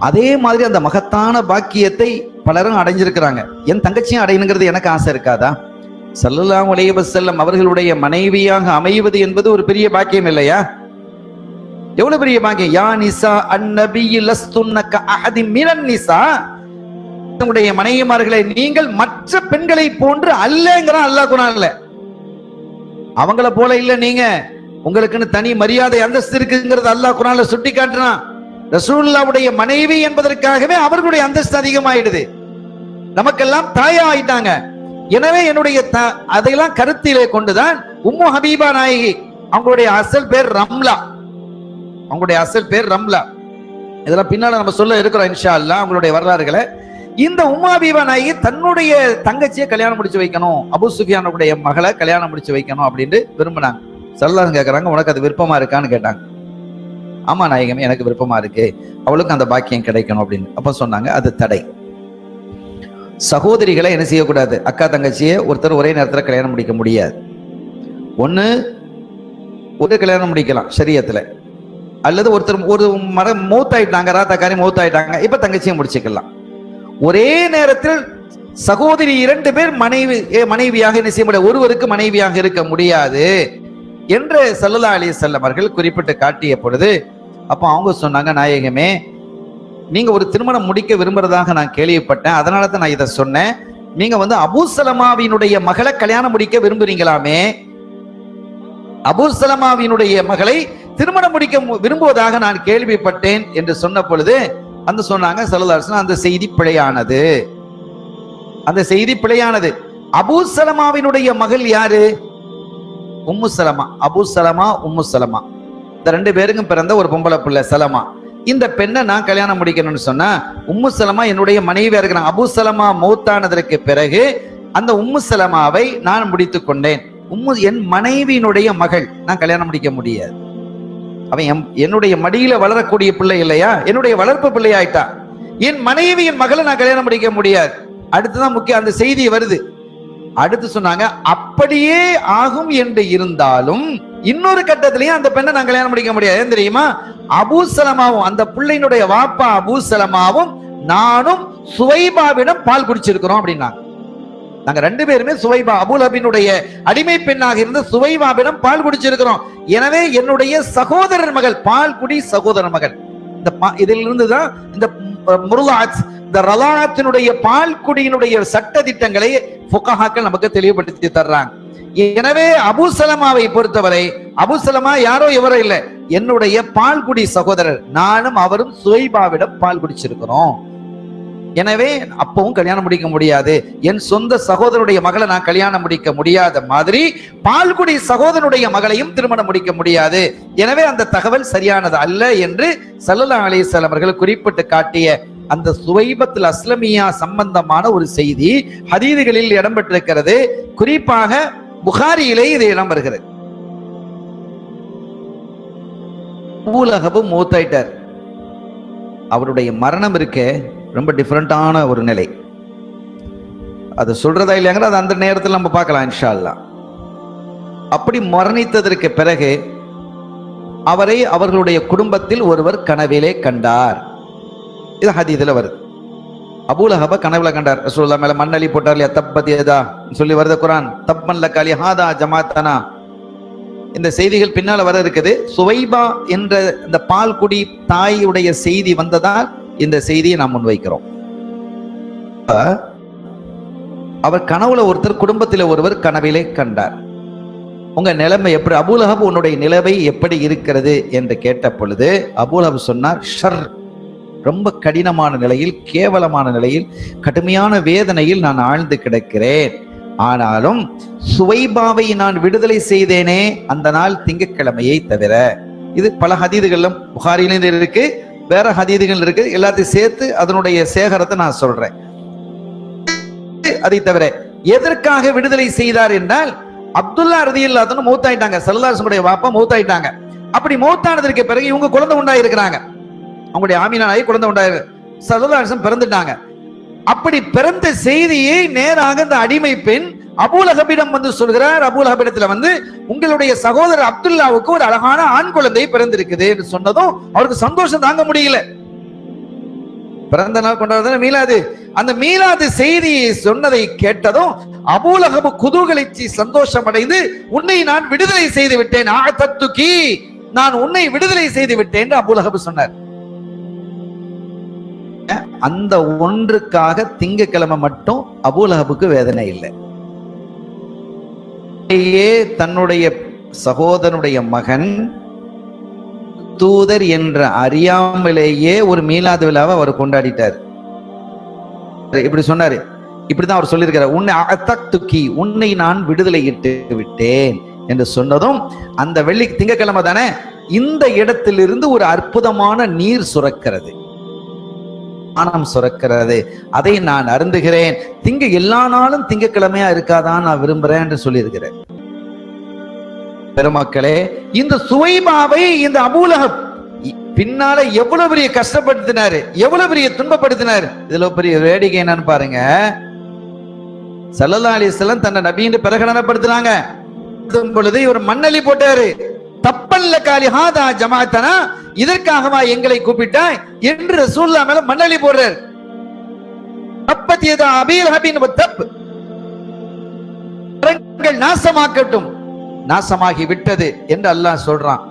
அதே மாதிரி அந்த மகத்தான பாக்கியத்தை பலரும் அடைஞ்சிருக்கிறாங்க, என் தங்கச்சியும் அடையணுங்கிறது எனக்கு ஆசை இருக்காதா? ஸல்லல்லாஹு அலைஹி வஸல்லம் அவர்களுடைய மனைவியாக அமைவது என்பது ஒரு பெரிய பாக்கியம் இல்லையா? எவ்வளவு பெரிய பாக்கியம். யா நிசா அன்-நபியி லஸ்துன்ன கஅஹதி மினன் நிசா, உங்களுடைய மனைவிமார்களை நீங்கள் மற்ற பெண்களை போன்று அல்லங்கறான் அல்லாஹ் குர்ஆன்ல. அவங்கள போல இல்ல நீங்க, உங்களுக்குன்னு தனி மரியாதை அந்தஸ்து இருக்குங்கிறது அல்லாஹ் குர்ஆன்ல சுட்டி காட்டுறான். ரசூலுல்லாஹ்வுடைய மனைவி என்பதற்காகவே அவர்களுடைய அந்தஸ்து அதிகமாயிடுது, நமக்கெல்லாம் தாயா ஆயிட்டாங்க. எனவே என்னுடைய அதையெல்லாம் கருத்திலே கொண்டுதான் உம்மு ஹபீபா நாயகி, அவங்களுடைய அசல் பேர் ரம்லா, அவங்களுடைய அசல் பேர் ரம்லா, இதெல்லாம் பின்னால நம்ம சொல்ல இருக்கிறோம் இன்ஷா அல்லாஹ் அவங்களுடைய வரலாறுகளை. இந்த உம்மு ஹபீபா நாயகி தன்னுடைய தங்கச்சியை கல்யாணம் முடிச்சு வைக்கணும், அபூ சுஃபியானுடைய மகளை கல்யாணம் முடிச்சு வைக்கணும் அப்படின்னு விரும்பினாங்க. ஸல்லல்லாஹு கேட்கறாங்க, உனக்கு அது விருப்பமா இருக்கான்னு கேட்டாங்க. ஆமா நாயகமே, எனக்கு விருப்பமா இருக்கு, அவளுக்கு அந்த பாக்கியம் கிடைக்கணும் அப்படின்னு. அப்ப சொன்னாங்க, அது தடை. சகோதரிகளை என்ன செய்யக்கூடாது, அக்கா தங்கச்சியை ஒருத்தர் ஒரே நேரத்தில் கல்யாணம் முடிக்க முடியாது. ஒன்று ஒரு கல்யாணம் முடிக்கலாம் ஷரியத்துல, அல்லது ஒருத்தர் ஒரு மௌத்தாயிட்டாங்க, ராத்தாக்காரி மௌத்தாயிட்டாங்க, இப்ப தங்கச்சியை முடிச்சுக்கலாம். ஒரே நேரத்தில் சகோதரி 2 பேர் மனைவியாக என்ன செய்ய முடியாது, ஒருவருக்கு மனைவியாக இருக்க முடியாது என்று ஸல்லல்லாஹு அலைஹி வஸல்லம் அவர்கள் குறிப்பிட்டு காட்டிய பொழுது, அப்போ அவங்க சொன்னாங்க, நாயகமே நீங்க ஒரு திருமணம் முடிக்க விரும்புறதாக நான் கேள்விப்பட்டேன், அதனால தான் நான் இதை சொன்னேன். நீங்க அபூ சலமாவினுடைய மகளை கல்யாணம் முடிக்க விரும்புறீங்களாமே, அபூ சலமாவினுடைய மகளை திருமணம் முடிக்க விரும்புவதாக நான் கேள்விப்பட்டேன் என்று சொன்ன பொழுது அந்த சொன்னாங்க ஸல்லல்லாஹு அலைஹி வஸல்லம், அந்த செய்தி பிழையானது, அந்த செய்தி பிழையானது. அபூ சலமாவினுடைய மகள் யாரு? உம்மு சலமா. அபூ சலமா, உம்மு சலமா, இந்த 2 பேருக்கும் பிறந்த ஒரு பொம்பளை பிள்ளை சலமா. இந்த பெண்ணை நான் கல்யாணம் முடிக்கணும்னு சொன்னா, உம்மு சலமா என்னுடைய மனைவியா இருக்கிறாங்க. அபூ சலமா மௌத்தானதற்கு பிறகு அந்த உம்மு சலமாவை நான் முடித்துக் கொண்டேன். என் மனைவியினுடைய மகள், நான் கல்யாணம் முடிக்க முடியாது. அவன் என்னுடைய மடியில வளரக்கூடிய பிள்ளை இல்லையா, என்னுடைய வளர்ப்பு பிள்ளை ஆயிட்டா. என் மனைவியின் மகளை நான் கல்யாணம் முடிக்க முடியாது. அடுத்துதான் முக்கியம், அந்த செய்தி வருது. அடுத்து சொன்னாங்க, அப்படியே ஆகும் என்று இருந்தாலும் இன்னொரு கட்டத்திலையும் அந்த பெண்ணை நான் கல்யாணம் முடிக்க முடியாது. ஏன் தெரியுமா? அபூ சலமாவும் அந்த பிள்ளையினுடைய வாப்பா அபூ சலமாவும் நானும் சுவைபாவிடம் பால் குடிச்சிருக்கிறோம் அப்படின்னாங்க. நாங்க 2 பேருமே சுவைபா, அபூ லஹபினுடைய அடிமை பெண்ணாக இருந்த சுவைபாவிடம் பால் குடிச்சிருக்கிறோம். எனவே என்னுடைய சகோதரர் மகள், பால் குடி சகோதரர் மகள். இதில் இருந்துதான் இந்த முர்லாத், இந்த ரலாத்தினுடைய பால் குடியினுடைய சட்ட திட்டங்களை ஃபுகஹாக்கள் நமக்கு தெளிவுபடுத்தி தர்றாங்க. எனவே அபூ சலமாவை பொறுத்தவரை, அபூ சலமா யாரோ எவரோ இல்லை, என்னுடைய பால் குடி சகோதரர். நானும் அவரும் சுவைபாவிடம் பால் குடிச்சிருக்கிறோம். எனவே அப்பவும் கல்யாணம் முடிக்க முடியாது. என் சொந்த சகோதரனுடைய மகளை நான் கல்யாணம் முடிக்க முடியாத மாதிரி பால்குடி சகோதரனுடைய மகளையும் திருமணம் முடிக்க முடியாது. எனவே அந்த தகவல் சரியானது அல்ல என்று ஸல்லல்லாஹு அலைஹி வஸல்லம் அவர்கள் குறிப்பிட்டு காட்டிய அந்த சுவைபத்துல் அஸ்லமியா சம்பந்தமான ஒரு செய்தி ஹதீதுகளில் இடம்பெற்றிருக்கிறது. குறிப்பாக புகாரியிலே இது இடம்பெறுகிறது. அபூ லஹப் மூத்தாயிட்டார். அவருடைய மரணம் இருக்கே ரொம்ப டிஃபரெண்டான ஒரு நிலை. அது சொல்றதா இல்லையாங்கிற அது அந்த நேரத்தில் நம்ம பார்க்கலாம் இன்ஷா அல்லாஹ். அப்படி மரணித்ததற்கு பிறகு அவரை அவர்களுடைய குடும்பத்தில் ஒருவர் கனவிலே கண்டார். இது ஹதீதுல வருது. அபூ லஹப கனவுல கண்டார். ரசூலுல்லாஹ் மேல மண்ணலி போட்டார் இல்லையா, தப்பத் யதா சொல்லி வருது குர்ஆன். தப்பன் லக ஹாதா ஜமாத்தனா. இந்த செய்திகள் பின்னால வர இருக்குது. சுவைபா என்ற இந்த பால்குடி தாயுடைய செய்தி வந்ததால் இந்த செய்தியை நாம் முன்வைக்கிறோம். அவர் கனவுல ஒருத்தர், குடும்பத்தில் ஒருவர் கனவிலே கண்டார். உங்க நிலைமை எப்படி அபூ லஹப், உன்னுடைய நிலைமை எப்படி இருக்கிறது என்று கேட்ட பொழுது அபூ லஹப் சொன்னார், ஷர், ரொம்ப கடினமான நிலையில், கேவலமான நிலையில், கடுமையான வேதனையில் நான் ஆழ்ந்து கிடக்கிறேன். ஆனாலும் சுவைபாவை நான் விடுதலை செய்தேனே அந்த நாள் திங்கட்கிழமையை தவிர. இது பல ஹதீதுகளிலும் புகாரியிலும் இருக்கு, வேற ஹதீதுகள் இருக்கு. எல்லாத்தையும் சேர்த்து அதனுடைய சேகரத்தை நான் சொல்றேன். அதை தவிர எதற்காக விடுதலை செய்தார் என்றால், அப்துல்லா ரலியல்லாஹு அன்ஹு மௌத்தாயிட்டாங்க. ஸல்லல்லாஹு அலைஹி வஸல்லம் வாப்பா மௌத்தாயிட்டாங்க. அப்படி மௌத்தானதற்கு பிறகு இவங்க குழந்தை உண்டாயிருக்கிறாங்க. அவங்களுடைய ஆமீனா நாய் குழந்தை உண்டாயிரு, ஸல்லல்லாஹு அலைஹி வஸல்லம் பிறந்துட்டாங்க. அப்படி பிறந்த செய்தியை நேராக இந்த அடிமை பெண் அபூ லஹபிடம் வந்து சொல்கிறார். அபூ லஹபிடத்துல உங்களுடைய சகோதரர் அப்துல்லாவுக்கு ஒரு அழகான ஆண் குழந்தை பிறந்திருக்குது என்று சொன்னதும் அவருக்கு சந்தோஷம் தாங்க முடியல. பிறந்த நாள் கொண்டாடுறது மீலாது. அந்த மீலாது செய்தியை சொன்னதை கேட்டதும் அபூ லஹப் குதூகலிச்சு சந்தோஷம் அடைந்து, உன்னை நான் விடுதலை செய்து விட்டேன், ஆதத்துகி, நான் உன்னை விடுதலை செய்து விட்டேன் என்று அபூ லஹப் சொன்னார். அந்த ஒன்றுக்காக திங்கக்கிழமை மட்டும் அபூ லஹபுக்கு வேதனை இல்லை. தன்னுடைய சகோதரனுடைய மகன் தூதர் என்ற அறியாமலேயே ஒரு மீலாது விழாவை அவர் கொண்டாடிட்டார். இப்படி சொன்னாரு, இப்படிதான் அவர் சொல்லியிருக்கிறார், உன்னை அத்தக்துக்கி, உன்னை நான் விடுதலை இட்டு விட்டேன் என்று சொன்னதும் அந்த வெள்ளி திங்கக்கிழமை தானே, இந்த இடத்திலிருந்து ஒரு அற்புதமான நீர் சுரக்கிறது, ஆனம் சுரக்கிறது, அதை நான் அருந்துகிறேன். எல்லா நாளும் திங்கக்கிழமையா இருக்காதான் நான் விரும்புறேன் என்று சொல்லியிருக்கிறேன். பெருமக்களே, இந்த சுவைபாவை இந்த அபூ லஹப் பின்னால எவ்வளவு பெரிய கஷ்டப்படுத்தினாரு, எவ்வளவு பெரிய துன்பப்படுத்தினாரு. இதுல பெரிய வேடிக்கை என்னன்னு பாருங்க. ஸல்லல்லாஹு அலைஹி வஸல்லம் தன்னை நபின்னு பிரகடனப்படுத்துறாங்க. பொழுது இவர் மண்ணலி போட்டாரு. தப்பல்ல காலி ஹாதா ஜமாஅத்தனா, இதற்காகவா எங்களை கூப்பிட்டாய் என்று ரசூலுல்லாஹ் மேல மண்ணலி போடுறார். தப்பத்தியதா அபீல் ஹபின் தப், நாசமாக்கட்டும், நாசமாகி விட்டது என்று அல்லாஹ் சொல்றான்.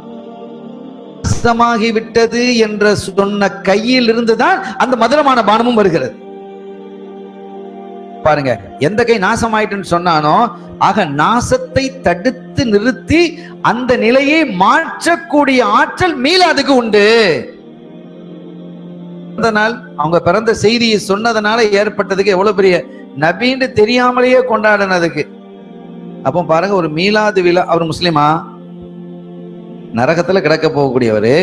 நாசமாகி விட்டது என்ற சொன்ன கையில் இருந்துதான் அந்த மதுரமான பானமும் வருகிறது. பாருங்க, எந்த கை நாசமாயிட்டுன்னு சொன்னானோ, ஆக நாசத்தை தடுத்து நிறுத்தி அந்த நிலையை மாற்றக்கூடிய ஆற்றல் மீலாதுக்கு உண்டு. நாள் அவங்க பிறந்த செய்தியை சொன்னதனால ஏற்பட்டதுக்கு எவ்வளவு பெரிய நபின்னு தெரியாமலேயே கொண்டாடினதுக்கு. அப்போ பாருங்க, ஒரு மீலாது விழா. அவர் முஸ்லிமா? நரகத்துல கிடக்க போகக்கூடியவரு.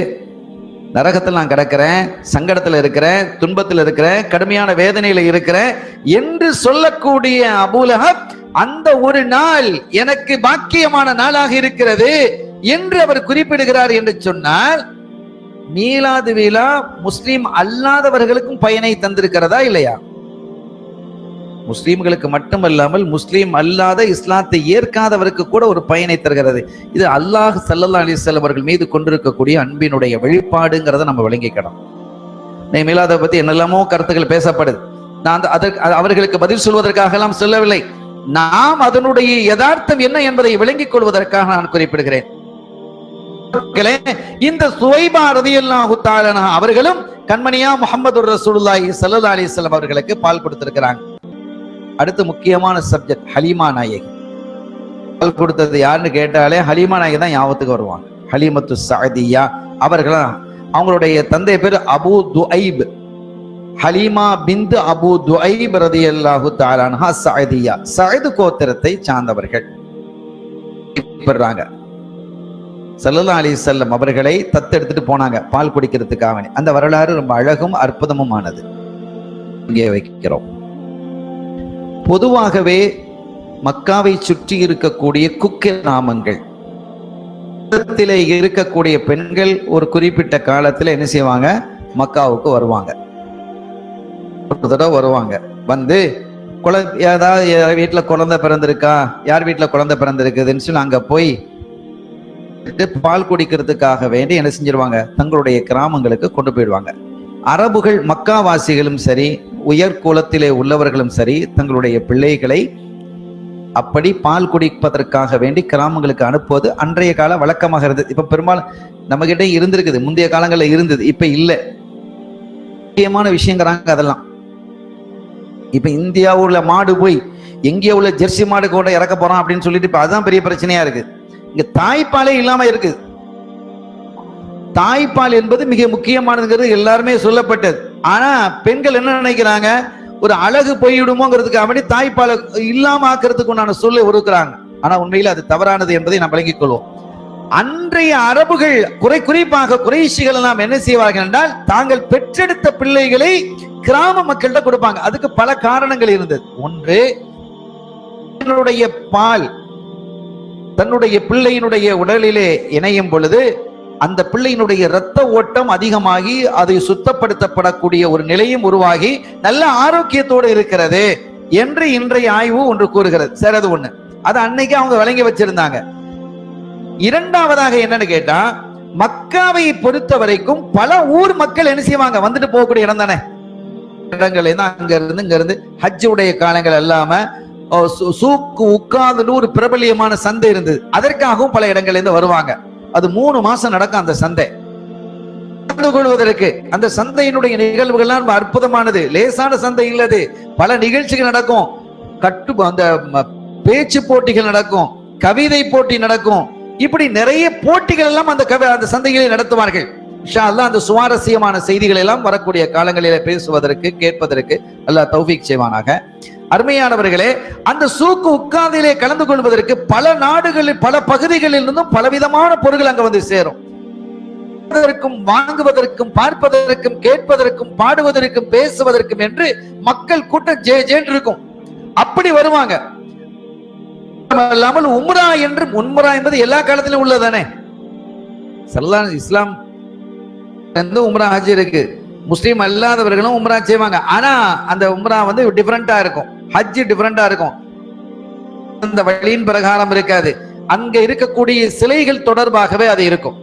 நரகத்தில் நான் கிடக்கிறேன், சங்கடத்துல இருக்கிறேன், துன்பத்தில் இருக்கிறேன், கடுமையான வேதனையில இருக்கிறேன் என்று சொல்லக்கூடிய அபூலஹப் அந்த ஒரு நாள் எனக்கு பாக்கியமான நாளாக இருக்கிறது என்று அவர் குறிப்பிடுகிறார் என்று சொன்னால், மீலாது விழா முஸ்லிம் அல்லாதவர்களுக்கும் பயனை தந்திருக்கிறதா இல்லையா? முஸ்லிம்களுக்கு மட்டுமல்லாமல் முஸ்லிம் அல்லாத இஸ்லாத்தை ஏற்காதவருக்கு கூட ஒரு பயனை தருகிறது. இது அல்லாஹ் ஸல்லல்லாஹு அலைஹி வஸல்லம் அவர்கள் மீது கொண்டிருக்கக்கூடிய அன்பினுடைய வெளிப்பாடுங்கிறத நம்ம விளங்கிக்கணும். மீலாதை பத்தி என்னெல்லாமோ கருத்துக்கள் பேசப்படுது. நான் அவர்களுக்கு பதில் சொல்வதற்காக எல்லாம் சொல்லவில்லை. நாம் அதனுடைய யதார்த்தம் என்ன என்பதை விளங்கிக் கொள்வதற்காக நான் குறிப்பிடுகிறேன். இந்த சுவைபா ரலியல்லாஹு தஆலா அன்ஹா அவர்களும் கண்மணியா முஹம்மதுர் ரசூலுல்லாஹி ஸல்லல்லாஹு அலைஹி வஸல்லம் அவர்களுக்கு பால் கொடுத்திருக்கிறாங்க. அடுத்து முக்கியமான சப்ஜெக்ட் ஹலீமா நாயகி. பால் கொடுத்தது யாருன்னு கேட்டாலே ஹலீமா நாயகி தான் ஞாபகத்துக்கு வருவாங்க. ஹலீமத்து சஅதியா அவர்களா, அவங்களுடைய தந்தை பேர் அபூ துஐப். ஹலீமா பின்த் அபூ துஐப் ரலியல்லாஹு தஆலா அன்ஹா சஅதியா, சஅத் கோத்திரத்தை சார்ந்தவர்கள். ஸல்லல்லாஹு அலைஹி வஸல்லம் அவர்களை தத்தெடுத்துட்டு போனாங்க பால் குடிக்கிறதுக்காக. அந்த வரலாறு ரொம்ப அழகும் அற்புதமுமானது. இங்கே வைக்கிறோம். பொதுவாகவே மக்காவை சுற்றி இருக்கக்கூடிய கிராமங்கள் இருக்கக்கூடிய பெண்கள் ஒரு குறிப்பிட்ட காலத்துல என்ன செய்வாங்க, மக்காவுக்கு வருவாங்க. ஒரு தடவை வருவாங்க. வந்து ஏதாவது வீட்டுல குழந்தை பிறந்திருக்கா, யார் வீட்டுல குழந்தை பிறந்திருக்குதுன்னு சொல்லி அங்க போய் பால் குடிக்கிறதுக்காக வேண்டி என்ன செஞ்சிருவாங்க, தங்களுடைய கிராமங்களுக்கு கொண்டு போயிடுவாங்க. அரபுகள், மக்காவாசிகளும் சரி, உயர் குலத்திலே உள்ளவர்களும் சரி, தங்களுடைய பிள்ளைகளை அப்படி பால் குடிப்பதற்காக வேண்டி கிராமங்களுக்கு அனுப்புவது அன்றைய கால வழக்கமாக இருந்தது. இப்ப பெரும்பாலும் நம்ம கிட்ட இருந்திருக்குது, முந்தைய காலங்களில் இருந்தது, இப்ப இல்ல. முக்கியமான விஷயங்கிறாங்க அதெல்லாம். இப்ப இந்தியாவுல மாடு போய் எங்கேயோ உள்ள ஜெர்சி மாடு கூட இறக்க போறோம் அப்படின்னு சொல்லிட்டு இப்ப அதுதான் பெரிய பிரச்சனையா இருக்கு. இங்க தாய்ப்பாலே இல்லாம இருக்கு. தாய்ப்பால் என்பது மிக முக்கியமானதுங்கிறது எல்லாருமே சொல்லப்பட்டது. ஆனா பெண்கள் என்ன நினைக்கிறாங்க, ஒரு அழகு போய்விடுமோங்கிறதுக்காக வேண்டி தாய்ப்பாலை இல்லாம ஆக்கிறதுக்கு உண்டான சொல்லை ஒதுக்குறாங்க. ஆனா உண்மையில அது தவறானது என்பதை நாம் விளங்கிக் கொள்வோம். அன்றைய அரபுகள், குறிப்பாக குறைஷிகள் எல்லாம் என்ன செய்வார்கள் என்றால், தாங்கள் பெற்றெடுத்த பிள்ளைகளை கிராம மக்கள்கிட்ட கொடுப்பாங்க. அதுக்கு பல காரணங்கள் இருந்தது. ஒன்று, தன்னுடைய பால் தன்னுடைய பிள்ளையினுடைய உடலிலே இணையும் பொழுது அந்த பிள்ளையினுடைய இரத்த ஓட்டம் அதிகமாகி அதை சுத்தப்படுத்தப்படக்கூடிய ஒரு நிலையும் உருவாகி நல்ல ஆரோக்கியத்தோடு இருக்கிறது என்று இன்றைய ஆய்வு ஒன்று கூறுகிறது. சரி, அது ஒண்ணு. அது அன்னைக்கு அவங்க விளங்கி வச்சிருந்தாங்க. இரண்டாவதாக என்னன்னு கேட்டா, மக்காவை பொறுத்த வரைக்கும் பல ஊர் மக்கள் என்ன செய்வாங்க, வந்துட்டு போகக்கூடிய இடம் தானே. இடங்கள் அங்க இருந்து ஹஜ்ஜுடைய காலங்கள் இல்லாம சூக்கு உட்கார்ந்து ஒரு பிரபலியமான சந்தை இருந்தது. அதற்காகவும் பல இடங்கள்ல இருந்து வருவாங்க. அது 3 மாசம் நடக்கும் அந்த சந்தை. கலந்து கொள்வதற்கு அந்த சந்தையினுடைய நிகழ்வுகள் ரொம்ப அற்புதமானது. லேசான சந்தை இல்லது. பல நிகழ்ச்சிகள் நடக்கும். அந்த பேச்சு போட்டிகள் நடக்கும், கவிதை போட்டி நடக்கும். இப்படி நிறைய போட்டிகள் எல்லாம் அந்த சந்தைகளில் நடத்துவார்கள். இன்ஷா அல்லாஹ் அந்த சுவாரஸ்யமான செய்திகள் எல்லாம் வரக்கூடிய காலங்களிலே பேசுவதற்கு, கேட்பதற்கு அல்லாஹ் தௌஃபீக் செய்வானாக. அருமையானவர்களே, அந்த சூக்கு உட்கார்ந்திலே கலந்து கொள்வதற்கு பல நாடுகளில், பல பகுதிகளில் இருந்தும் பலவிதமான பொருட்கள் அங்க வந்து சேரும். வாங்குவதற்கும், பார்ப்பதற்கும், கேட்பதற்கும், பாடுவதற்கும், பேசுவதற்கும் என்று மக்கள் கூட்டம் ஜேன்னு இருக்கும். அப்படி வருவாங்க. அல்லாமல் உம்ரா என்று, உம்ரா என்பது எல்லா காலத்திலும் உள்ளதானே. இஸ்லாம் உம்ரா ஹஜ் இருக்கு. முஸ்லீம் அல்லாதவர்களும் உம்ரா செய்வாங்க. ஆனா அந்த உம்ரா வந்து டிஃபரெண்டா இருக்கும். ஹஜ் டிஃபரெண்டா இருக்கும். அந்த வழியின் பிரகாரம் இருக்காது, அங்க இருக்கக்கூடிய சிலைகள் தொடர்பாகவே அது இருக்கும்.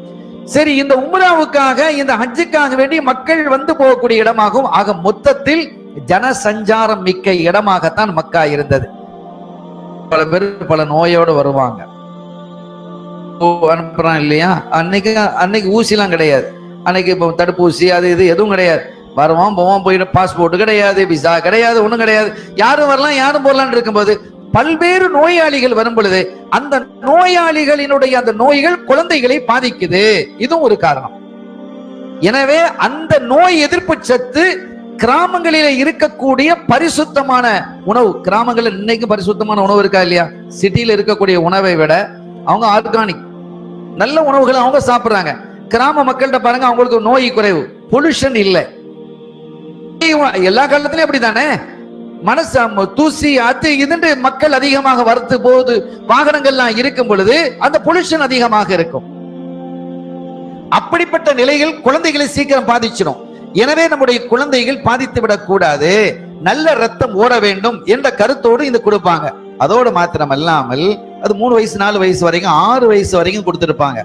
சரி, இந்த உம்ராவுக்காக இந்த ஹஜ்ஜுக்காக வேண்டி மக்கள் வந்து போகக்கூடிய இடமாகவும், ஆக மொத்தத்தில் ஜனசஞ்சாரம் மிக்க இடமாகத்தான் மக்கா இருந்தது. பல பேர் பல நோயோடு வருவாங்க, அனுப்புறான் இல்லையா. அன்னைக்கு ஊசிலாம் கிடையாது, அன்னைக்கு இப்போ தடுப்பூசி அது இது எதுவும் கிடையாது. வருவான் போவான், போயிட்டு பாஸ்போர்ட் கிடையாது, விசா கிடையாது, ஒண்ணும் கிடையாது. யாரும் வரலாம் யாரும் போடலான்னு இருக்கும்போது பல்வேறு நோயாளிகள் வரும் பொழுது அந்த நோயாளிகளினுடைய அந்த நோய்கள் குழந்தைகளை பாதிக்குது, இதுவும் ஒரு காரணம். எனவே அந்த நோய் எதிர்ப்பு சத்து கிராமங்களில இருக்கக்கூடிய பரிசுத்தமான உணவு, கிராமங்களில் இன்னைக்கு பரிசுத்தமான உணவு இருக்கா இல்லையா? சிட்டியில இருக்கக்கூடிய உணவை விட அவங்க ஆர்கானிக் நல்ல உணவுகளை அவங்க சாப்பிடுறாங்க. கிராம மக்கள்கிட்ட பாருங்க, அவங்களுக்கு நோய் குறைவு, பொல்யூஷன் இல்லை. எல்லா காலத்திலயும் அப்படித்தானே, மனசு தூசி அது இதுன்னு மக்கள் அதிகமாக வரத்து போது வாகனங்கள்லாம் இருக்கும் பொழுது அந்த பொல்யூஷன் அதிகமாக இருக்கும். அப்படிப்பட்ட நிலையில் குழந்தைகளை சீக்கிரம் பாதிச்சிடும். எனவே நம்முடைய குழந்தைகள் பாதித்து விடக் கூடாது, நல்ல ரத்தம் ஓட வேண்டும் என்ற கருத்தோடு இந்த கொடுப்பாங்க. அதோடு மாத்திரம் அல்லாமல் அது 3 வயசு 4 வயசு வரைக்கும் 6 வயசு வரைக்கும் கொடுத்திருப்பாங்க.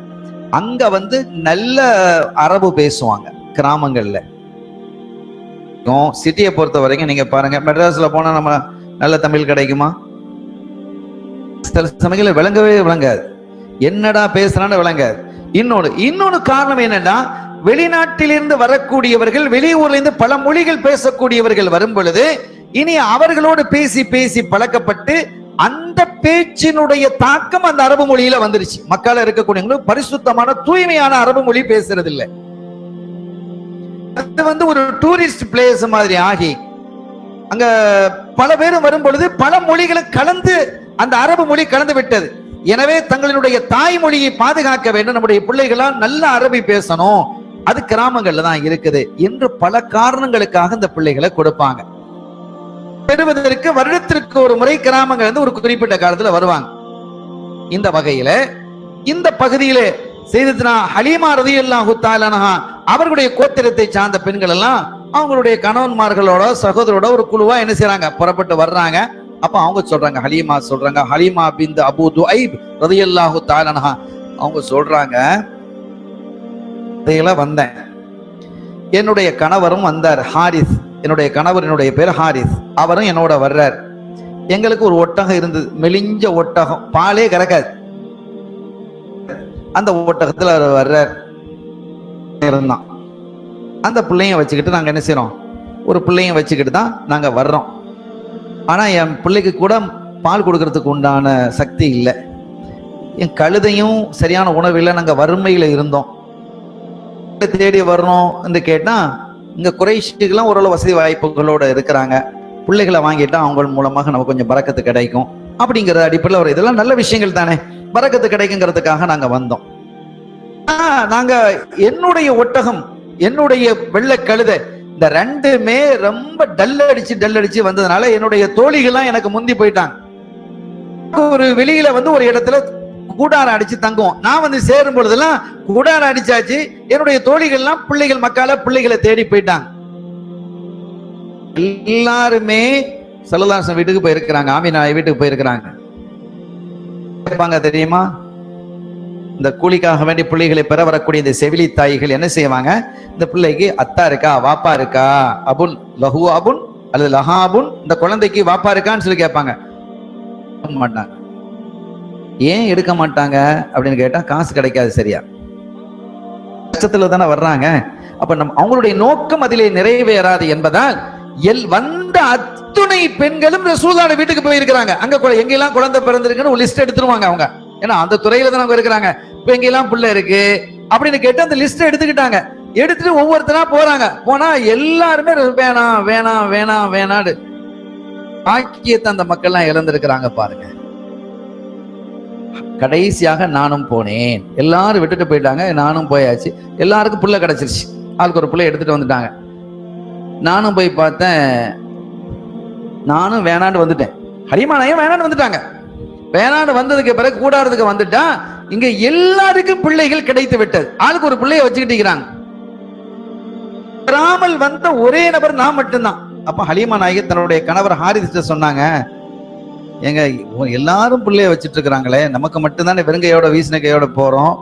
அங்க வந்து நல்ல அரபு பேசுவாங்க கிராமங்கள்ல. சிட்டியை பொறுத்த வரைக்கும் நீங்க பாருங்க, மெட்ராஸ்ல போனா நம்ம நல்ல தமிழ் கிடைக்குமா? சில சமயங்களில் விளங்கவே விளங்காது, என்னடா பேசுறான்னு விளங்காது. இன்னொன்னு காரணம் என்னன்னா, வெளிநாட்டிலிருந்து வரக்கூடியவர்கள், வெளியூர்ல இருந்து பல மொழிகள் பேசக்கூடியவர்கள் வரும் பொழுது இனி அவர்களோடு பேசி பேசி பழக்கப்பட்டு அந்த பேச்சினுடைய தாக்கம் அந்த அரபு மொழியில வந்துருச்சு. மக்கள் இருக்கக்கூடிய பரிசுத்தமான தூய்மையான அரபு மொழி பேசுறது இல்லை. அது வந்து ஒரு டூரிஸ்ட் பிளேஸ் மாதிரி ஆகி அங்க பல பேரும் வரும் பொழுது பல மொழிகளை கலந்து அந்த அரபு மொழி கலந்து விட்டது. எனவே தங்களுடைய தாய்மொழியை பாதுகாக்க வேண்டும், நம்முடைய பிள்ளைகளால் நல்ல அரபி பேசணும், அது கிராமங்கள்ல தான் இருக்குது என்று பல காரணங்களுக்காக இந்த பிள்ளைகளை கொடுப்பாங்க. பெறுவதற்கு வருடத்திற்கு ஒரு முறை கிராமங்கள் இருந்து ஒரு குறிப்பிட்ட காலத்துல வருவாங்க. இந்த வகையில இந்த பகுதியிலே செய்ததுனா ஹலீமா ரலியல்லாஹு தஆலா அன்ஹா அவர்களுடைய கோத்திரத்தை சார்ந்த பெண்கள் எல்லாம் அவங்களுடைய கணவன்மார்களோட சகோதரோட ஒரு குழுவா என்ன செய்யறாங்க, புறப்பட்டு வர்றாங்க. அப்ப அவங்க சொல்றாங்க, ஹலீமா பின்த் அபூ துஐப் ரலியல்லாஹு தஆலா அன்ஹா அவங்க சொல்றாங்க, இதெல்லாம் வந்தேன், என்னுடைய கணவரும் வந்தார், ஹாரிஸ், என்னுடைய கணவரினுடைய பேர் ஹாரிஸ், அவரும் என்னோட வர்றார். எங்களுக்கு ஒரு ஒட்டகம் இருந்தது, மெலிஞ்ச ஒட்டகம், பாலே கறக்காது. அந்த ஒட்டகத்துல அவர் வர்றார் இருந்தான். அந்த பிள்ளையும் வச்சுக்கிட்டு நாங்க என்ன செய்யறோம், ஒரு பிள்ளையும் வச்சுக்கிட்டு தான் நாங்க வர்றோம். ஆனா என் பிள்ளைக்கு கூட பால் கொடுக்கறதுக்கு உண்டான சக்தி இல்லை, என் கழுதையும் சரியான உணவு இல்லை, நாங்க வறுமையில இருந்தோம், தேடி வர்றோம் என்று கேட்டா இங்க குறைஷிக்கெல்லாம் ஓரளவு வசதி வாய்ப்புகளோட இருக்கிறாங்க, பிள்ளைகளை வாங்கிட்டா அவங்க மூலமாக நமக்கு கொஞ்சம் பரக்கத்து கிடைக்கும் அப்படிங்கிற அடிப்படையில் ஒரு இதெல்லாம் நல்ல விஷயங்கள் தானே, பரக்கத்து கிடைக்குங்கிறதுக்காக நாங்க வந்தோம். நாங்க என்னுடைய ஒட்டகம் என்னுடைய வெள்ளை கழுதை இந்த ரெண்டுமே ரொம்ப டல் அடிச்சு வந்ததுனால என்னுடைய தோழிகள்லாம் எனக்கு முந்தி போயிட்டாங்க. ஒரு வெளியில வந்து ஒரு இடத்துல கூடாரம் அடிச்சு தங்குவோம். நான் வந்து சேரும் பொழுதெல்லாம் கூடாரம் அடிச்சாச்சு, என்னுடைய தோழிகள்லாம் பிள்ளைகள் பிள்ளைகளை தேடி போயிட்டாங்க. எல்லாருமே ஸல்லல்லாஹு அலைஹி வீட்டுக்கு போயிருக்கிறாங்க, ஆமீனா வீட்டுக்கு போயிருக்கிறாங்க. தெரியுமா, இந்த கூலிக்காக வேண்டிய பிள்ளைகளை பெற வரக்கூடிய இந்த செவிலி தாய்கள் என்ன செய்வாங்க, இந்த பிள்ளைக்கு அத்தா இருக்கா வாப்பா இருக்கா, அபுன் லஹு அபுன் அல்லது லஹா அபுன், இந்த குழந்தைக்கு வாப்பா இருக்கான்னு சொல்லி கேட்பாங்க. மாட்டாங்க. ஏன் எடுக்க மாட்டாங்க அப்படின்னு கேட்டா காசு கிடைக்காது, சரியா கஷ்டத்துல தானே வர்றாங்க. அப்ப அவங்களுடைய நோக்கம் அதிலே நிறைவேறாது என்பதால் வந்த அத்துணை பெண்களும் ரசூலுல்லாஹ் வீட்டுக்கு போயிருக்கிறாங்க. அங்க எங்கெல்லாம் குழந்தை பிறந்திருக்குன்னு ஒரு லிஸ்ட் எடுத்துருவாங்க அவங்க, ஏன்னா அந்த துறையில தான் அவங்க இருக்கிறாங்க. இப்ப எங்கெல்லாம் பிள்ளை இருக்கு அப்படின்னு கேட்டு அந்த லிஸ்ட் எடுத்துக்கிட்டாங்க. எடுத்துட்டு ஒவ்வொருத்தரா போறாங்க. போனா எல்லாருமே வேணாம் வேணாம் வேணாம் வேணாடு பாக்கியத்தை அந்த மக்கள் எல்லாம் இழந்திருக்கிறாங்க பாருங்க. கடைசியாக நானும் போனேன், எல்லாரும் விட்டுட்டு போயிட்டாங்க, நானும் போயாச்சு. எல்லாருக்கும் புள்ள கிடைச்சிருச்சு, ஆளுக்கு ஒரு புள்ள எடுத்துட்டு வந்துட்டாங்க. நானும் போய் பார்த்தேன், நானும் வேணாண்டு வந்துட்டேன். ஹலீமா நாயும் வேணாண்டு வந்துட்டாங்க. வேணாண்டு வந்ததுக்கு பிறகு கூடாரத்துக்கு வந்துட்டா இங்க எல்லாருக்கும் பிள்ளைகள் கிடைத்து விட்டது. ஆளுக்கு ஒரு பிள்ளைய வச்சுக்கிட்டு வராமல் வந்த ஒரே நபர் நான் மட்டும்தான். அப்ப ஹலீமா நாயகி தன்னுடைய கணவர் ஹாரிஸ் சொன்னாங்க, எங்க எல்லாரும் பிள்ளைய வச்சுட்டு இருக்கிறாங்களே, நமக்கு மட்டும்தானே வெறுங்கையோட வீசின கையோட போறோம்,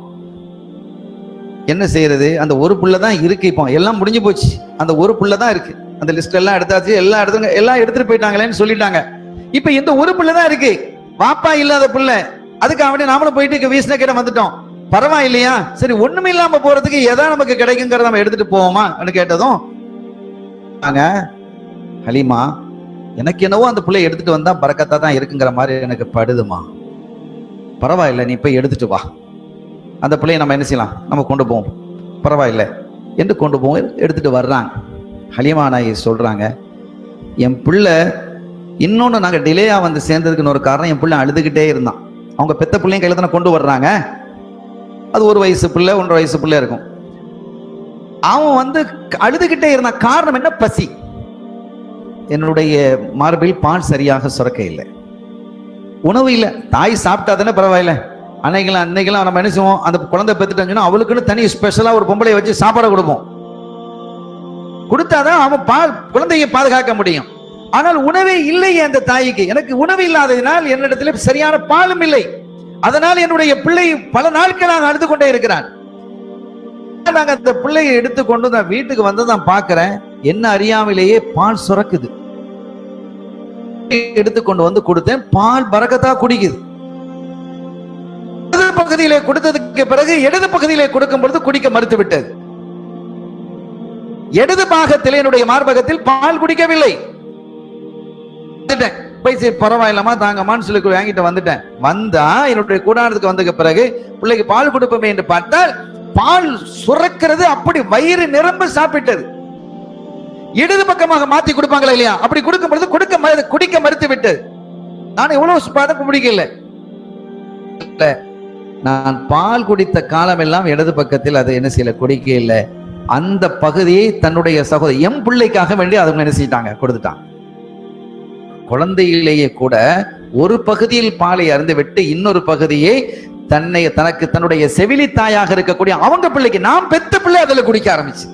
என்ன செய்யறது? அந்த ஒரு புள்ள தான் இருக்கு. இப்போ எல்லாம் முடிஞ்சு போச்சு, அந்த ஒரு புள்ள தான் இருக்கு. அந்த லிஸ்ட் எல்லாம் எடுத்தாச்சு, எல்லாம் எடுத்துட்டு போயிட்டாங்களேன்னு சொல்லிட்டாங்க. இப்ப இந்த ஒரு புள்ள தான் இருக்கு, வாப்பா இல்லாத புள்ள. அதுக்கு அவனே நாமளும் போயிட்டு வீசின கையிட வந்துட்டோம், பரவாயில்லையா? சரி, ஒண்ணுமே இல்லாம போறதுக்கு எதா நமக்கு கிடைக்குங்கிறத நம்ம எடுத்துட்டு போவோமா கேட்டதும், ஹலீமா, எனக்கு என்னவோ அந்த பிள்ளைய எடுத்துட்டு வந்தா பரக்கத்தா தான் இருக்குங்கிற மாதிரி எனக்கு படுதுமா. பரவாயில்ல, நீ போய் எடுத்துட்டு வா. அந்த பிள்ளைய நம்ம என்ன செய்யலாம், நம்ம கொண்டு போவோம், பரவாயில்ல என்று கொண்டு போவோம். எடுத்துட்டு வர்றாங்க. ஹலீமா நாயகி சொல்றாங்க, என் பிள்ளை இன்னொன்னு நாங்க டிலேயா வந்து சேர்ந்ததுக்குன்னு ஒரு காரணம், என் பிள்ளை அழுதுகிட்டே இருந்தான். அவங்க பெத்த பிள்ளையும் கையில தானே கொண்டு வர்றாங்க. அது 1 வயசு பிள்ளை, 1.5 வயசு பிள்ளை இருக்கும். அவன் வந்து அழுதுகிட்டே இருந்தான். காரணம் என்ன? பசி. என்னுடைய மார்பில் பால் சரியாக சுரக்க இல்லை, உணவு இல்லை. தாய் சாப்பிட்டா தானே பரவாயில்ல. அன்னைக்கெல்லாம் நம்ம என்ன செய்வோம், அந்த குழந்தை பெத்துட்டோம்னா அவளுக்குன்னு தனி ஸ்பெஷலா ஒரு பொம்பளை வச்சு சாப்பாடு கொடுப்போம். கொடுத்தாதான் அவன் குழந்தையை பாதுகாக்க முடியும். ஆனால் உணவே இல்லையே அந்த தாய்க்கு. எனக்கு உணவு இல்லாததினால் என்னிடத்துல சரியான பாலும் இல்லை. அதனால் என்னுடைய பிள்ளை பல நாட்களாக அழுது கொண்டே இருக்கிறான். நாங்க அந்த பிள்ளையை எடுத்துக்கொண்டு நான் வீட்டுக்கு வந்து தான் பாக்குறேன், என்ன அறியாமலேயே பால் சுரக்குது. எடுத்துக்கொண்டு வந்து கொடுத்தேன், பால் பரக்கத்தா குடிக்குது. இடது பகுதியிலே கொடுத்ததுக்கு பிறகு இடது பகுதியிலே கொடுக்கும் பொழுது குடிக்க மறுத்து விட்டது. இடது பாகத்தில் என்னுடைய மார்பகத்தில் பால் குடிக்கவில்லை. பரவாயில்லமா தாங்கம்மான்னு சொல்லி வாங்கிட்டு வந்துட்டேன். வந்தா என்னுடைய கூடாரத்துக்கு வந்ததுக்கு பிறகு பிள்ளைக்கு பால் கொடுப்போமே என்று பார்த்தால் பால் சுரக்கிறது, அப்படி வயிறு நிரம்ப சாப்பிட்டது. இடது பக்கமாக மாத்தி கொடுப்பாங்களா இல்லையா, அப்படி கொடுக்கும் பொழுது குடிக்க மறுத்து விட்டது. நான் எவ்வளவு பதக்கம் பிடிக்கல. நான் பால் குடித்த காலம் எல்லாம் இடது பக்கத்தில் அது என்ன செய்யல, குடிக்க இல்லை. அந்த பகுதியை தன்னுடைய சகோதரி எம் பிள்ளைக்காக வேண்டி அவங்க என்ன செய்யிட்டாங்க, கொடுத்துட்டாங்க. குழந்தையிலேயே கூட ஒரு பகுதியில் பாலை அருந்து விட்டு இன்னொரு பகுதியை தனக்கு தன்னுடைய செவிலி தாயாக இருக்கக்கூடிய அவங்க பிள்ளைக்கு, நான் பெத்த பிள்ளை அதுல குடிக்க ஆரம்பிச்சு.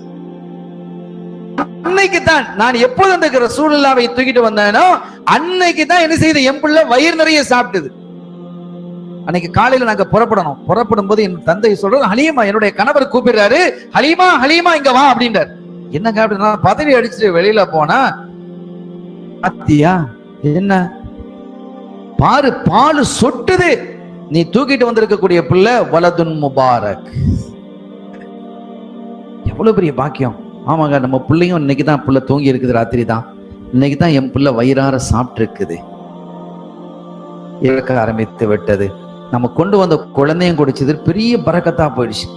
அன்னைக்கு தான் நான் எப்போது அந்த ரசூலுல்லாஹ்வை தூக்கிட்டு வந்தேனோ அன்னைக்கு தான் என்ன செய்து என் பிள்ளை வயிறு நிறைய சாப்பிட்டது. அன்னைக்கு காலையில நாங்க புறப்படும் போது என் தந்தை சொல்றாரு, ஹலீமா, என்னுடைய கணவர் கூப்பிடுறாரு, ஹலீமா ஹலீமா இங்க வா அப்படின்றார். என்னங்க அப்படின்னா, பதவி அடிச்சுட்டு வெளியில போனா, அத்தியா என்ன பாரு, பால் சொட்டுது, நீ தூக்கிட்டு வந்திருக்கக்கூடிய பிள்ளை வலதுன் முபாரக். எவ்வளவு பெரிய பாக்கியம். ஆமாங்க, நம்ம பிள்ளையும் இன்னைக்கு தான் பிள்ளை தூங்கி இருக்குது, ராத்திரி தான், இன்னைக்கு தான் என் பிள்ளை வயிறார சாப்பிட்டு இருக்குது, இழக்க ஆரம்பித்து விட்டது. நம்ம கொண்டு வந்த குழந்தையும் குடிச்சது பெரிய பரக்கத்தா போயிடுச்சு.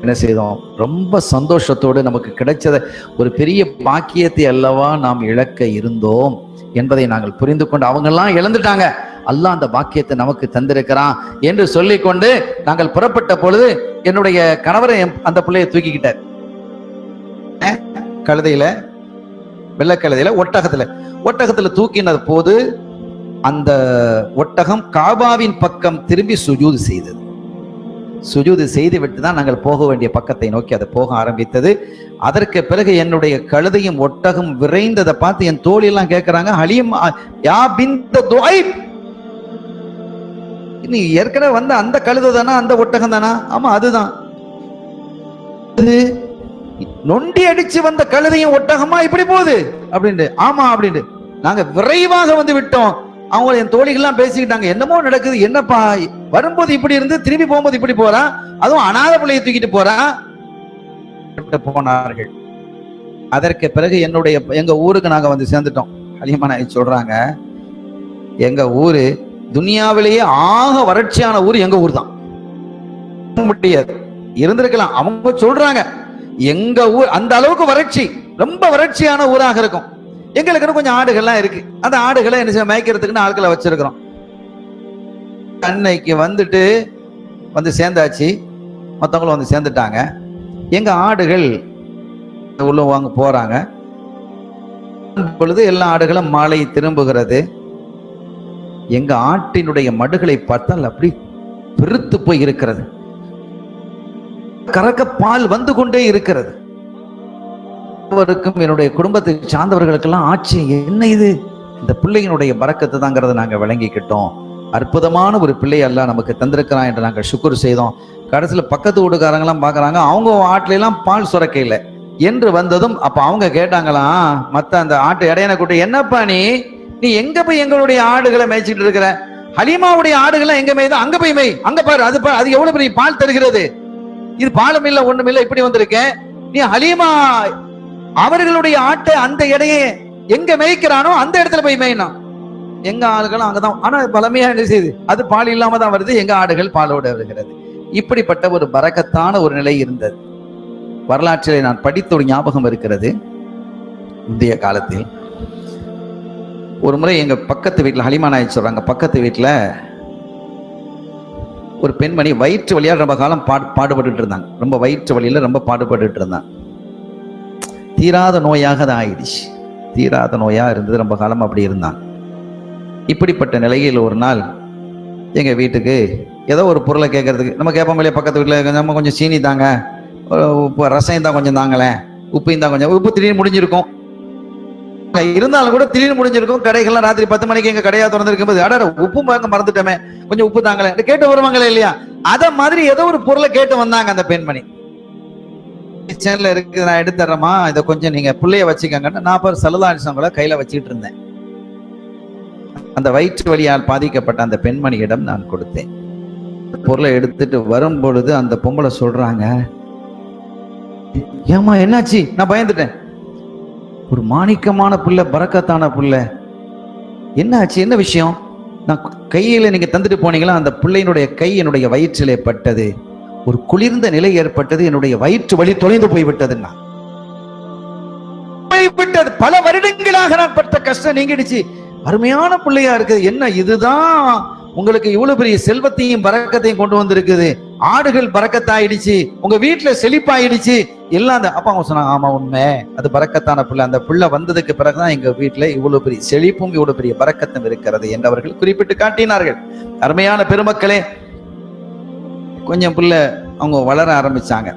என்ன செய்தோம், ரொம்ப சந்தோஷத்தோடு நமக்கு கிடைச்சத ஒரு பெரிய பாக்கியத்தை அல்லவா நாம் இழக்க இருந்தோம் என்பதை நாங்கள் புரிந்து கொண்டு, அவங்க எல்லாம் இழந்துட்டாங்க, அல்லாஹ் அந்த பாக்கியத்தை நமக்கு தந்திருக்கிறான் என்று சொல்லிக்கொண்டு நாங்கள் புறப்பட்ட பொழுது என்னுடைய கணவரை அந்த பிள்ளையை தூக்கிக்கிட்டார். கழுதையில, வெள்ளக்கழுதையில, ஒட்டகத்துல தூக்கினது போது அந்த ஒட்டகம் காபாவின் பக்கம் திரும்பி சுஜூது செய்தது. சுஜூது செய்து விட்டு தான் நாங்கள் போக வேண்டிய பக்கத்தை நோக்கி அது போக ஆரம்பித்தது. அதற்கு பிறகு என்னுடைய கழுதையும் ஒட்டகம் விரைந்ததை பார்த்து என் தோழி எல்லாம் கேட்கிறாங்க, ஹலீமா யா பின்த துஐப், நீ ஏற்கனவே வந்த அந்த கழுதை தானா, அந்த ஒட்டகம் தானா? ஆமா அதுதான். நொண்டி அடிச்சு வந்த கழுதையும் ஒட்டகமா இப்படி போகுது அப்படின்ட்டு. ஆமா அப்படின்ட்டு நாங்க விரைவாக வந்து விட்டோம். அவங்க என் தோழிகள்லாம் பேசிக்கிட்டாங்க, என்னமோ நடக்குது, என்னப்பா வரும்போது இப்படி இருந்து திரும்பி போகும்போது இப்படி போறான், அதுவும் அனாத பிள்ளையை தூக்கிட்டு போறான் போனார்கள். அதற்கு பிறகு எங்க ஊருக்கு நாங்க வந்து சேர்ந்துட்டோம். ஹலீமா நாயகி சொல்றாங்க, எங்க ஊரு துனியாவிலேயே ஆக வறட்சியான ஊர் எங்க ஊர் தான். முடியாது, இருந்திருக்கலாம். அவங்க சொல்றாங்க எங்க ஊர் அந்த அளவுக்கு வறட்சி, ரொம்ப வறட்சியான ஊராக இருக்கும். எங்களுக்கு கொஞ்சம் ஆடுகள்லாம் இருக்கு, அந்த ஆடுகளை என்ன செய்ய மேய்க்கிறதுக்குன்னு ஆட்களை வச்சிருக்கிறோம். அன்னைக்கு வந்து சேர்ந்தாச்சு, மற்றவங்களும் வந்து சேர்ந்துட்டாங்க. எங்க ஆடுகள் உள்ள வாங்க போறாங்க பொழுது எல்லா ஆடுகளும் மாலை திரும்புகிறது. எங்க ஆட்டினுடைய மடுகளை பார்த்தால் அப்படி பெருத்து போய் இருக்கிறது, கறக்க பால் வந்து கொண்டே இருக்கிறது. அவருக்கும் என்னுடைய குடும்பத்தை சார்ந்தவர்களுக்கெல்லாம் ஆட்சி, என்ன இது, இந்த பிள்ளையினுடைய பரக்கத்து தாங்கிறத நாங்க விளங்கிக்கிட்டோம். அற்புதமான ஒரு பிள்ளை அல்லாஹ் நமக்கு தந்திருக்கிறான் என்று நாங்கள் சுக்குர் செய்தோம். கடைசியில் பக்கத்து வீட்டுக்காரங்களாம் பார்க்குறாங்க, அவங்க ஆட்டுல எல்லாம் பால் சுரக்கையில் என்று வந்ததும் அப்ப அவங்க கேட்டாங்களாம், மத்த அந்த ஆட்டு இடையனை கூட்டி, என்னப்பா நீ எங்க போய் எங்களுடைய ஆடுகளை மேய்ச்சிட்டு இருக்கிற? ஹலீமாவுடைய ஆடுகளை எங்க மேய்தோ அங்க போய் மேய், அங்க பாரு, அது எவ்வளவு பெரிய பால் தருகிறது, இது பாலும் இல்ல ஒண்ணும் இல்ல, இப்படி வந்திருக்கேன். நீ ஹலீமா அவர்களுடைய ஆட்டை அந்த இடையே எங்க மேய்க்கிறானோ அந்த இடத்துல போய் மேய்னா. எங்க ஆடுகளும் அங்கதான், ஆனா பலமையா என்ன செய்யுது, அது பால் இல்லாம தான் வருது, எங்க ஆடுகள் பாலோடு வருகிறது. இப்படிப்பட்ட ஒரு பரக்கத்தான ஒரு நிலை இருந்தது. வரலாற்றிலே நான் படித்த ஒரு ஞாபகம் இருக்கிறது. முந்தைய காலத்தில் ஒரு முறை எங்க பக்கத்து வீட்டுல, ஹலீமா நாயகி சொல்றாங்க, பக்கத்து வீட்டுல ஒரு பெண்மணி வயிற்று வலியா ரொம்ப காலம் பாடுபட்டு இருந்தாங்க. ரொம்ப வயிற்று வலியில ரொம்ப பாடுபட்டு இருந்தாங்க. தீராத நோயாக தான் ஆயிடுச்சு. தீராத நோயா இருந்தது, ரொம்ப காலம் அப்படி இருந்தாங்க. இப்படிப்பட்ட நிலையில் ஒரு நாள் எங்க வீட்டுக்கு ஏதோ ஒரு பொருளை கேட்கறதுக்கு, நம்ம கேட்போம் இல்லையா, பக்கத்து வீட்டில் நம்ம கொஞ்சம் சீனி தாங்க, உப்பு ரசம் தான் கொஞ்சம் தாங்களேன், உப்பு தான் கொஞ்சம், உப்பு திடீர்னு முடிஞ்சிருக்கும். இருந்தாலும் கூட திடீர்னு முடிஞ்சிருக்கும். கடைகள்லாம் ராத்திரி 10 மணிக்கு எங்க கடையா திறந்திருக்கும் போது, அட உப்பு பாருங்க மறந்துட்டோமே, கொஞ்சம் உப்பு தாங்களேன் கேட்டு வருவாங்களே இல்லையா, அத மாதிரி ஏதோ ஒரு பொருளை கேட்டு வந்தாங்க அந்த பெண்மணி. கிச்சன்ல இருக்கு, நான் எடுத்துறேம்மா, இதை கொஞ்சம் நீங்க புள்ளைய வச்சுக்கங்கன்னு நான் இப்போ சலுதாசங்களை கையில வச்சுக்கிட்டு இருந்தேன். அந்த வயிற்று வலியால் பாதிக்கப்பட்ட அந்த பெண்மணியிடம் நான் கொடுத்தேன். பொருளை எடுத்துட்டு வரும் பொழுது அந்த பொம்பளை சொல்றாங்க, ஏமா என்னாச்சு? நான் பயந்துட்டேன். ஒரு மாணிக்கமான புள்ள, பரக்கத்தான புள்ள, என்னாச்சு, என்ன விஷயம்? நான் கையில நீங்க தந்துட்டு போனீங்களா, அந்த பிள்ளையினுடைய கை என்னுடைய வயிற்றிலே பட்டது, ஒரு குளிர்ந்த நிலை ஏற்பட்டது, என்னுடைய வயிற்று வலி தொலைந்து போய்விட்டதுன்னா. பல வருடங்களாக நான் பட்ட கஷ்டம் நீங்கிடுச்சு, அருமையான பிள்ளையா இருக்குது. என்ன இதுதான் உங்களுக்கு இவ்வளவு பெரிய செல்வத்தையும் பரக்கத்தையும் கொண்டு வந்திருக்குது, ஆடுகள் பரக்கத்தாயிடுச்சு, உங்க வீட்டுல செழிப்பாயிடுச்சு எல்லாம். அப்பா அவங்க சொன்னாங்க, ஆமா உண்மை, அது பரக்கத்தான பிள்ளை. அந்த பிள்ளை வந்ததுக்கு பிறகுதான் எங்க வீட்டுல இவ்வளவு பெரிய செழிப்பும் இவ்வளவு பெரிய பரக்கத்தும் இருக்கிறது என்று அவர்கள் குறிப்பிட்டு காட்டினார்கள். அருமையான பெருமக்களே, கொஞ்சம் பிள்ளை அவங்க வளர ஆரம்பிச்சாங்க.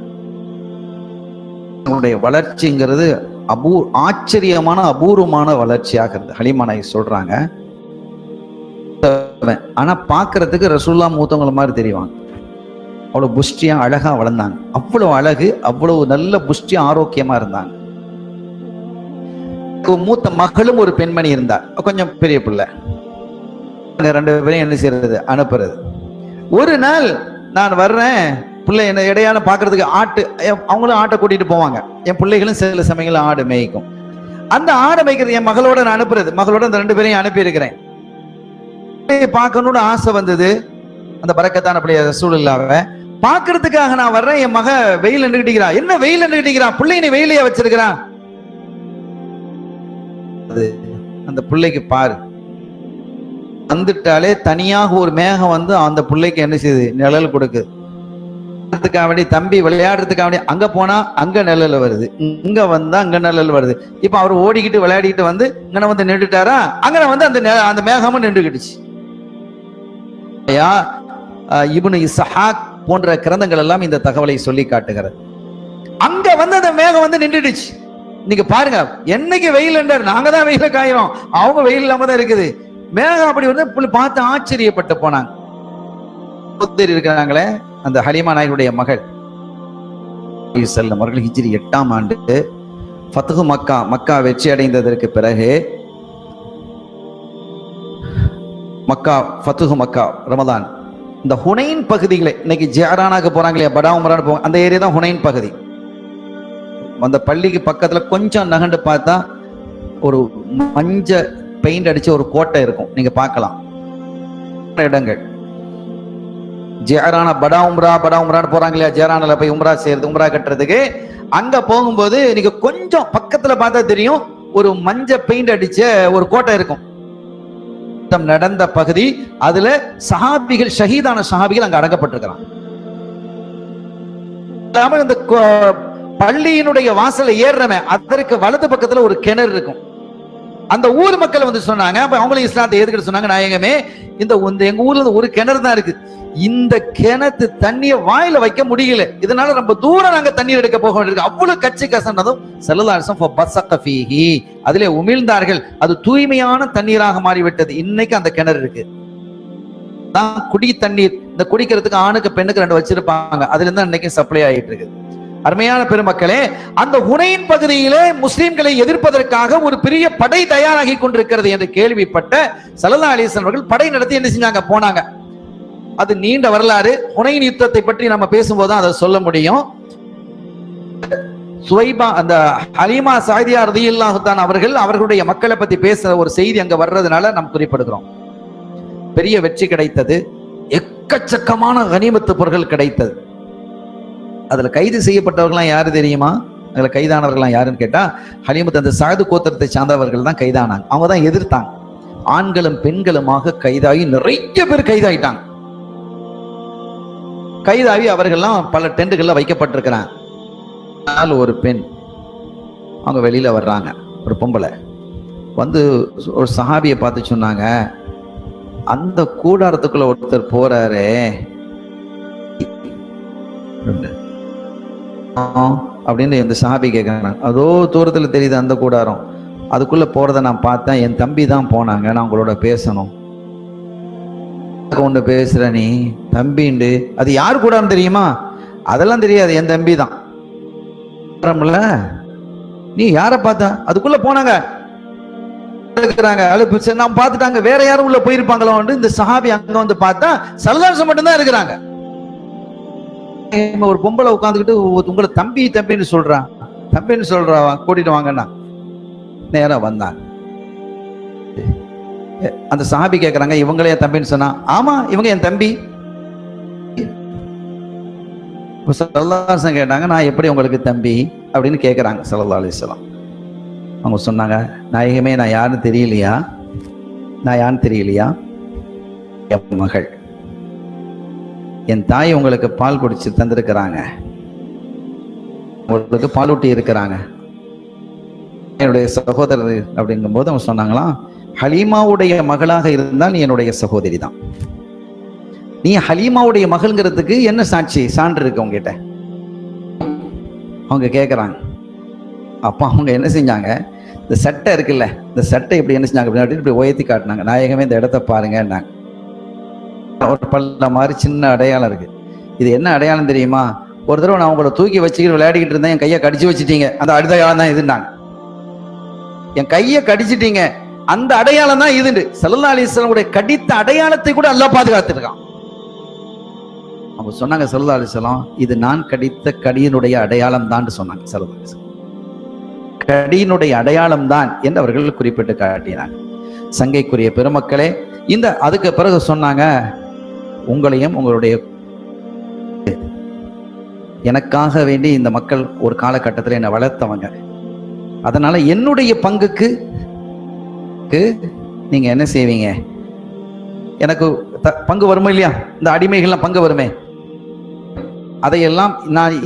அவங்களுடைய வளர்ச்சிங்கிறது ஆச்சரியமான அபூர்வமான வளர்ச்சியாக இருந்தது. ஹலீமா நாயகி சொல்றாங்க, ஆனா பாக்குறதுக்கு ரசூலுல்லாஹ் மூத்தவங்கள மாதிரி தெரிவாங்க. அவ்வளவு புஷ்டியா அழகா வளர்ந்தாங்க. அவ்வளவு அழகு, அவ்வளவு நல்ல புஷ்டியா ஆரோக்கியமா இருந்தாங்க. மூத்த மகளும் ஒரு பெண்மணி இருந்தார், கொஞ்சம் பெரிய பிள்ளை. 2 பேரையும் என்ன செய்யறது, அனுப்புறது. ஒரு நாள் நான் வர்றேன், பிள்ளை என்ன இடையான பாக்குறதுக்கு ஆட்டு, அவங்களும் ஆட்டை கூட்டிட்டு போவாங்க. என் பிள்ளைகளும் சில சமயங்கள்ல ஆடு மேய்க்கும். அந்த ஆடை மேய்க்கிறது என் மகளோட நான் அனுப்புறது. மகளோட அந்த 2 பேரையும் அனுப்பி இருக்கிறேன். பார்க்கணும்னு ஆசை வந்தது. அந்த பரக்கத்தான பிள்ளைய ரசூலுல்லாஹ்வை பார்க்கறதுக்காக நான் வர்றேன். என் மக வெயில் நின்றுக்கிட்டா. என்ன வெயில் நின்றுக்கிட்டா? பிள்ளை நீ வெயிலையா வச்சிருக்கிறான். அந்த பிள்ளைக்கு பாரு, வந்துட்டாலே தனியாக ஒரு மேகம் வந்து அந்த பிள்ளைக்கு என்ன செய்யுது, நிழல் கொடுக்குது. தம்பி விளையாடுறதுக்காக அங்க போனா அங்க நிழல் வருது, இங்க வந்தா அங்க நிழல் வருது. இப்ப அவர் ஓடிக்கிட்டு விளையாடிட்டு வந்து இங்க வந்து நின்றுட்டாரா, அங்க வந்து அந்த மேகமும் நின்றுகிடுச்சு. இப்னு இஸ்ஹாக் போன்ற கிரந்தங்கள் எல்லாம் இந்த தகவலை சொல்லி காட்டுகிறது. அங்க வந்து அந்த மேகம் வந்து நின்றுடுச்சு. நீங்க பாருங்க, என்னைக்கு வெயில் என்றார், நாங்க தான் வெயில காயிறோம், அவங்க வெயில் இல்லாம தான் இருக்குது. மேகம் அப்படி வந்து பார்த்து ஆச்சரியப்பட்டு போனாங்க. இருக்கிறாங்களே அந்த ஹலீமா நாயகியுடைய மகள் அவர்கள் ஹிஜ்ரி 8ஆம் ஆண்டு ஃபத்ஹு மக்கா வெற்றி அடைந்ததற்கு பிறகு, ஃபத்ஹு மக்கா ரமதான், இந்த ஹுனைன் பகுதிகளை இன்னைக்கு ஜியாரானாக்கு போறாங்களே, படா உமரான் போவாங்க, அந்த ஏரியா தான் ஹுனைன் பகுதி. அந்த பள்ளிக்கு பக்கத்துல கொஞ்சம் நகண்டு பார்த்தா ஒரு மஞ்ச பெயிண்ட் அடிச்ச ஒரு கோட்டை இருக்கும், நீங்க பார்க்கலாம். இடங்கள் ஜியாரானா படா உம்ரான்னு போறாங்க இல்லையா, ஜியாரானால போய் உம்ரா செய்யறது, உம்ரா கட்டுறதுக்கு. அங்க போகும்போது நீங்க கொஞ்சம் பக்கத்துல பார்த்தா தெரியும், ஒரு மஞ்ச பெயிண்ட் அடிச்ச ஒரு கோட்டை இருக்கும். நடந்த பகுதி, அதுல சஹாபிகள், ஷஹீதான சஹாபிகள் அங்க அடக்கப்பட்டிருக்கிறாங்க. இந்த பள்ளியினுடைய வாசலை ஏறுறவன் அதற்கு வலது பக்கத்துல ஒரு கிணறு இருக்கும். அந்த ஊர் மக்கள் வந்து சொன்னாங்க, அவங்களும் இஸ்லாத்தை ஏத்துக்கிட்டு சொன்னாங்க, நாயகமே இந்த எங்க ஊர்ல ஒரு கிணறு தான் இருக்கு, இந்த கிணத்து தண்ணிய வாயில வைக்க முடியல, இதனால ரொம்ப தூரம் நாங்க தண்ணீர் எடுக்க போக வேண்டியிருக்கு. அவ்வளவு கச்சி கசனதும் அதிலே உமிழ்ந்தார்கள். அது தூய்மையான தண்ணீராக மாறிவிட்டது. இன்னைக்கு அந்த கிணறு இருக்கு. குடி தண்ணீர், இந்த குடிக்கிறதுக்கு ஆணுக்கு பெண்ணுக்கு 2 வச்சிருப்பாங்க, அதுல இருந்து இன்னைக்கு சப்ளை ஆகிட்டு இருக்கு. அருமையான பெருமக்களே, அந்த ஹுனைன் பகுதியிலே முஸ்லிம்களை எதிர்ப்பதற்காக ஒரு பெரிய படை தயாராகி கொண்டிருக்கிறது என்று கேள்விப்பட்ட ஸல்லல்லாஹு அலைஹி வஸல்லம் அவர்கள் படை நடத்தி என்ன செஞ்சாங்க, போனாங்க. அது நீண்ட வரலாறு. ஹுனைன் யுத்தத்தை பற்றி நம்ம பேசும்போது அதை சொல்ல முடியும். சுவைபா, அந்த ஹலீமா சாதியா ரலியல்லாஹு தஆலா அவர்கள் அவர்களுடைய மக்களை பத்தி பேசுற ஒரு செய்தி அங்க வர்றதுனால நாம் குறிப்பிடுகிறோம். பெரிய வெற்றி கிடைத்தது, எக்கச்சக்கமான கனிமத்து பொருட்கள் கிடைத்தது. அதுல கைது செய்யப்பட்டவர்கள்லாம் யாரு தெரியுமா? அதுல கைதானவர்கள்லாம் யாருன்னு கேட்டா, ஹலீமத் அந்த சாது கோத்திரத்தை சார்ந்தவர்கள் தான் கைதானாங்க. அவங்க தான் எதிர்த்தாங்க. ஆண்களும் பெண்களுமாக கைதாகி நிறைய பேர் கைதாயிட்டாங்க. கைதாகி அவர்கள்லாம் பல டெண்டுகள்ல வைக்கப்பட்டிருக்கிறாங்க. ஒரு பெண் அவங்க வெளியில வர்றாங்க, ஒரு பொம்பளை வந்து ஒரு சஹாபியை பார்த்து சொன்னாங்க, அந்த கூடாரத்துக்குள்ள ஒருத்தர் போறாரு அப்படின்னு இந்த சஹாபி கேட்கிறாங்க. அதோ தூரத்துல தெரியுது அந்த கூடாரம், அதுக்குள்ள போறதை நான் பார்த்தேன், என் தம்பி தான் போனாங்க, நான் உங்களோட பேசணும். ஒண்ணு பேசுற நீ தம்பிண்டு, அது யாரு கூடாரம் தெரியுமா? அதெல்லாம் தெரியாது, என் தம்பி தான். நீ யார பார்த்தா? அதுக்குள்ள போனாங்க, நான் பார்த்துட்டாங்க, வேற யாரும் உள்ள போயிருப்பாங்களோ. இந்த சஹாபி அங்க வந்து பார்த்தா ஸல்லல்லாஹு மட்டும் தான் இருக்கிறாங்க. ஒரு பொம்பளை உட்காந்துக்கிட்டு உங்களை தம்பி தம்பின்னு சொல்றான், தம்பின்னு சொல்றா, கூட்டிட்டு வாங்கன்னா நேரம் வந்தாங்க. அந்த சஹாபி கேட்கறாங்க, இவங்களே தம்பின்னு சொன்னா, ஆமா இவங்க என் தம்பி. ஸல்லல்லாஹு கேட்டாங்க, நான் எப்படி உங்களுக்கு தம்பி அப்படின்னு கேட்கறாங்க ஸல்லல்லாஹு அலைஹி வஸல்லம். அவங்க சொன்னாங்க, நாயகமே நான் யாருன்னு தெரியலையா? நான் யாருன்னு தெரியலையா? என் மகள், என் தாய் உங்களுக்கு பால் குடிச்சு தந்திருக்கிறாங்க, உங்களுக்கு பாலூட்டி இருக்கிறாங்க, என்னுடைய சகோதரர் அப்படிங்கும் போது அவங்க சொன்னாங்களாம், ஹலீமாவுடைய மகளாக இருந்தால் நீ என்னுடைய சகோதரி தான். நீ ஹலீமாவுடைய மகள்ங்கிறதுக்கு என்ன சாட்சி, சான்று இருக்கு உங்ககிட்ட? அவங்க கேட்குறாங்க. அப்போ அவங்க என்ன செஞ்சாங்க, இந்த சட்டை இருக்குல்ல, இந்த சட்டை இப்படி என்ன செஞ்சாங்க அப்படின்னு இப்படி உயர்த்தி காட்டினாங்க. நாயகமே இந்த இடத்த பாருங்கன்னாங்க. ஒரு பல்ல மாதிரி சின்ன அடையாளம் இருக்கு. இது என்ன அடையாளம் தெரியுமா? ஒரு தடவை நான் உங்களை தூக்கி வச்சுக்கிட்டு விளையாடிக்கிட்டு இருந்தேன், என் கையை கடிச்சு வச்சுட்டீங்க, அந்த அடையாளம் தான் இதுன்னாங்க. என் கையை கடிச்சிட்டீங்க, அந்த அடையாளம் தான் இது. ஸல்லல்லாஹு அலைஹி வஸல்லம் கடித்த அடையாளத்தை கூட அல்லாஹ் பாதுகாத்திருக்கான். அவங்க சொன்னாங்க ஸல்லல்லாஹு அலைஹி வஸல்லம், இது நான் கடித்த கடியினுடைய அடையாளம் தான் சொன்னாங்க. ஸல்லல்லாஹு அலைஹி வஸல்லம் கடியினுடைய அடையாளம் தான் என்று அவர்கள் குறிப்பிட்டு காட்டினாங்க. சங்கைக்குரிய பெருமக்களே, இந்த அதுக்கு பிறகு சொன்னாங்க, உங்களையும் உங்களுடைய எனக்காக வேண்டி இந்த மக்கள் ஒரு காலகட்டத்தில் என்னை வளர்த்தவங்க, அதனால என்னுடைய பங்குக்கு நீங்க என்ன செய்வீங்க? எனக்கு பங்கு வருமா இல்லையா? இந்த அடிமைகள்லாம் பங்கு வருமே, அதையெல்லாம் நான்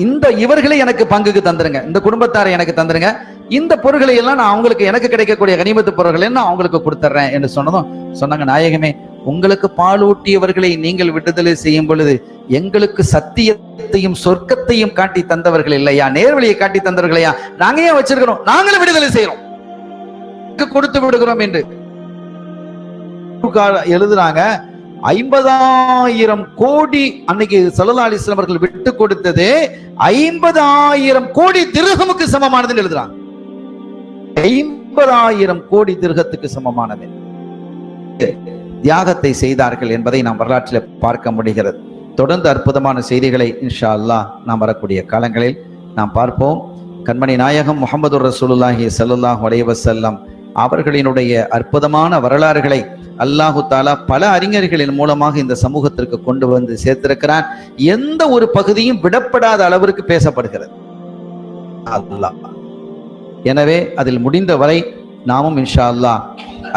இவர்களை எனக்கு பங்குக்கு தந்துருங்க, இந்த குடும்பத்தாரை எனக்கு தந்துருங்க, இந்த பொருட்களை எல்லாம் நான் அவங்களுக்கு எனக்கு கிடைக்கக்கூடிய கனிமத்து பொருட்களை நான் அவங்களுக்கு கொடுத்துட்றேன் என்று சொன்னதும் சொன்னாங்க, நாயகமே உங்களுக்கு பாலூட்டியவர்களை நீங்கள் விடுதலை செய்யும் பொழுது எங்களுக்கு சத்தியத்தையும் சொர்க்கத்தையும் காட்டி தந்தவர்கள் இல்லையா, நேர்வழியை காட்டி தந்தவர்களையா நாங்க ஏன் வச்சிருக்கிறோம், நாங்களும் விடுதலை செய்யறோம், கொடுத்து விடுகிறோம் என்று எழுதுறாங்க. 50,000 கோடி அன்னைக்கு ஸல்லல்லாஹு அலைஹி வஸல்லம் அவர்கள் விட்டு கொடுத்தது 50,000 கோடி திர்ஹமுக்கு சமமானது எழுதுறாங்க. 50,000 கோடி திர்ஹத்துக்கு சமமானது தியாகத்தை செய்தார்கள் என்பதை நாம் வரலாற்றில் பார்க்க முடிகிறது. தொடர்ந்து அற்புதமான செய்திகளை இன்ஷா அல்லாஹ் நாம் வரக்கூடிய காலங்களில் நாம் பார்ப்போம். கண்மணி நாயகம் முஹம்மது ரசூலுல்லாஹி ஸல்லல்லாஹு அலைஹி வஸல்லம் அவர்களினுடைய அற்புதமான வரலாறுகளை அல்லாஹு தாலா பல அறிஞர்களின் மூலமாக இந்த சமூகத்திற்கு கொண்டு வந்து சேர்த்திருக்கிறான். எந்த ஒரு பகுதியும் விடப்படாத அளவிற்கு பேசப்படுகிறது அல்லாஹ். எனவே அதில் முடிந்த வரை நாமும் இன்ஷா அல்லாஹ்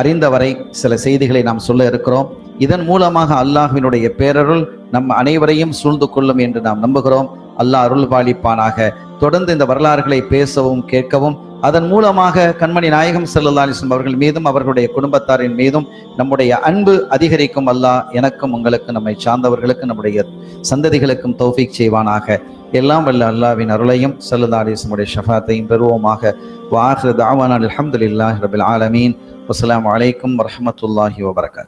அறிந்த வரை சில செய்திகளை நாம் சொல்ல இருக்கிறோம். இதன் மூலமாக அல்லாஹ்வினுடைய பேரருள் நம் அனைவரையும் சூழ்ந்து கொள்ளும் என்று நாம் நம்புகிறோம். அல்லாஹ் அருள் பாலிப்பானாக. தொடர்ந்து இந்த வரலாறுகளை பேசவும் கேட்கவும் அதன் மூலமாக கண்மணி நாயகம் ஸல்லல்லாஹு அலைஹி வஸல்லம் அவர்கள் மீதும் அவர்களுடைய குடும்பத்தாரின் மீதும் நம்முடைய அன்பு அதிகரிக்கும். அல்லாஹ் எனக்கும் உங்களுக்கு, நம்மை சார்ந்தவர்களுக்கு, நம்முடைய சந்ததிகளுக்கும் தௌஃபீக் செய்வானாக. எல்லாம் வல்ல அல்லாஹ்வின் அருளையும் ஸல்லல்லாஹு அலைஹி வஸல்லம் ஷஃபாத்தையும் பெறுவோமாக. வ ஆகிரு தஅவானா அல்ஹம்துலில்லாஹி ரப்பில் ஆலமீன். வஸ்ஸலாமு அலைக்கும் வரஹ்மத்துல்லாஹி வபரகாத்துஹு.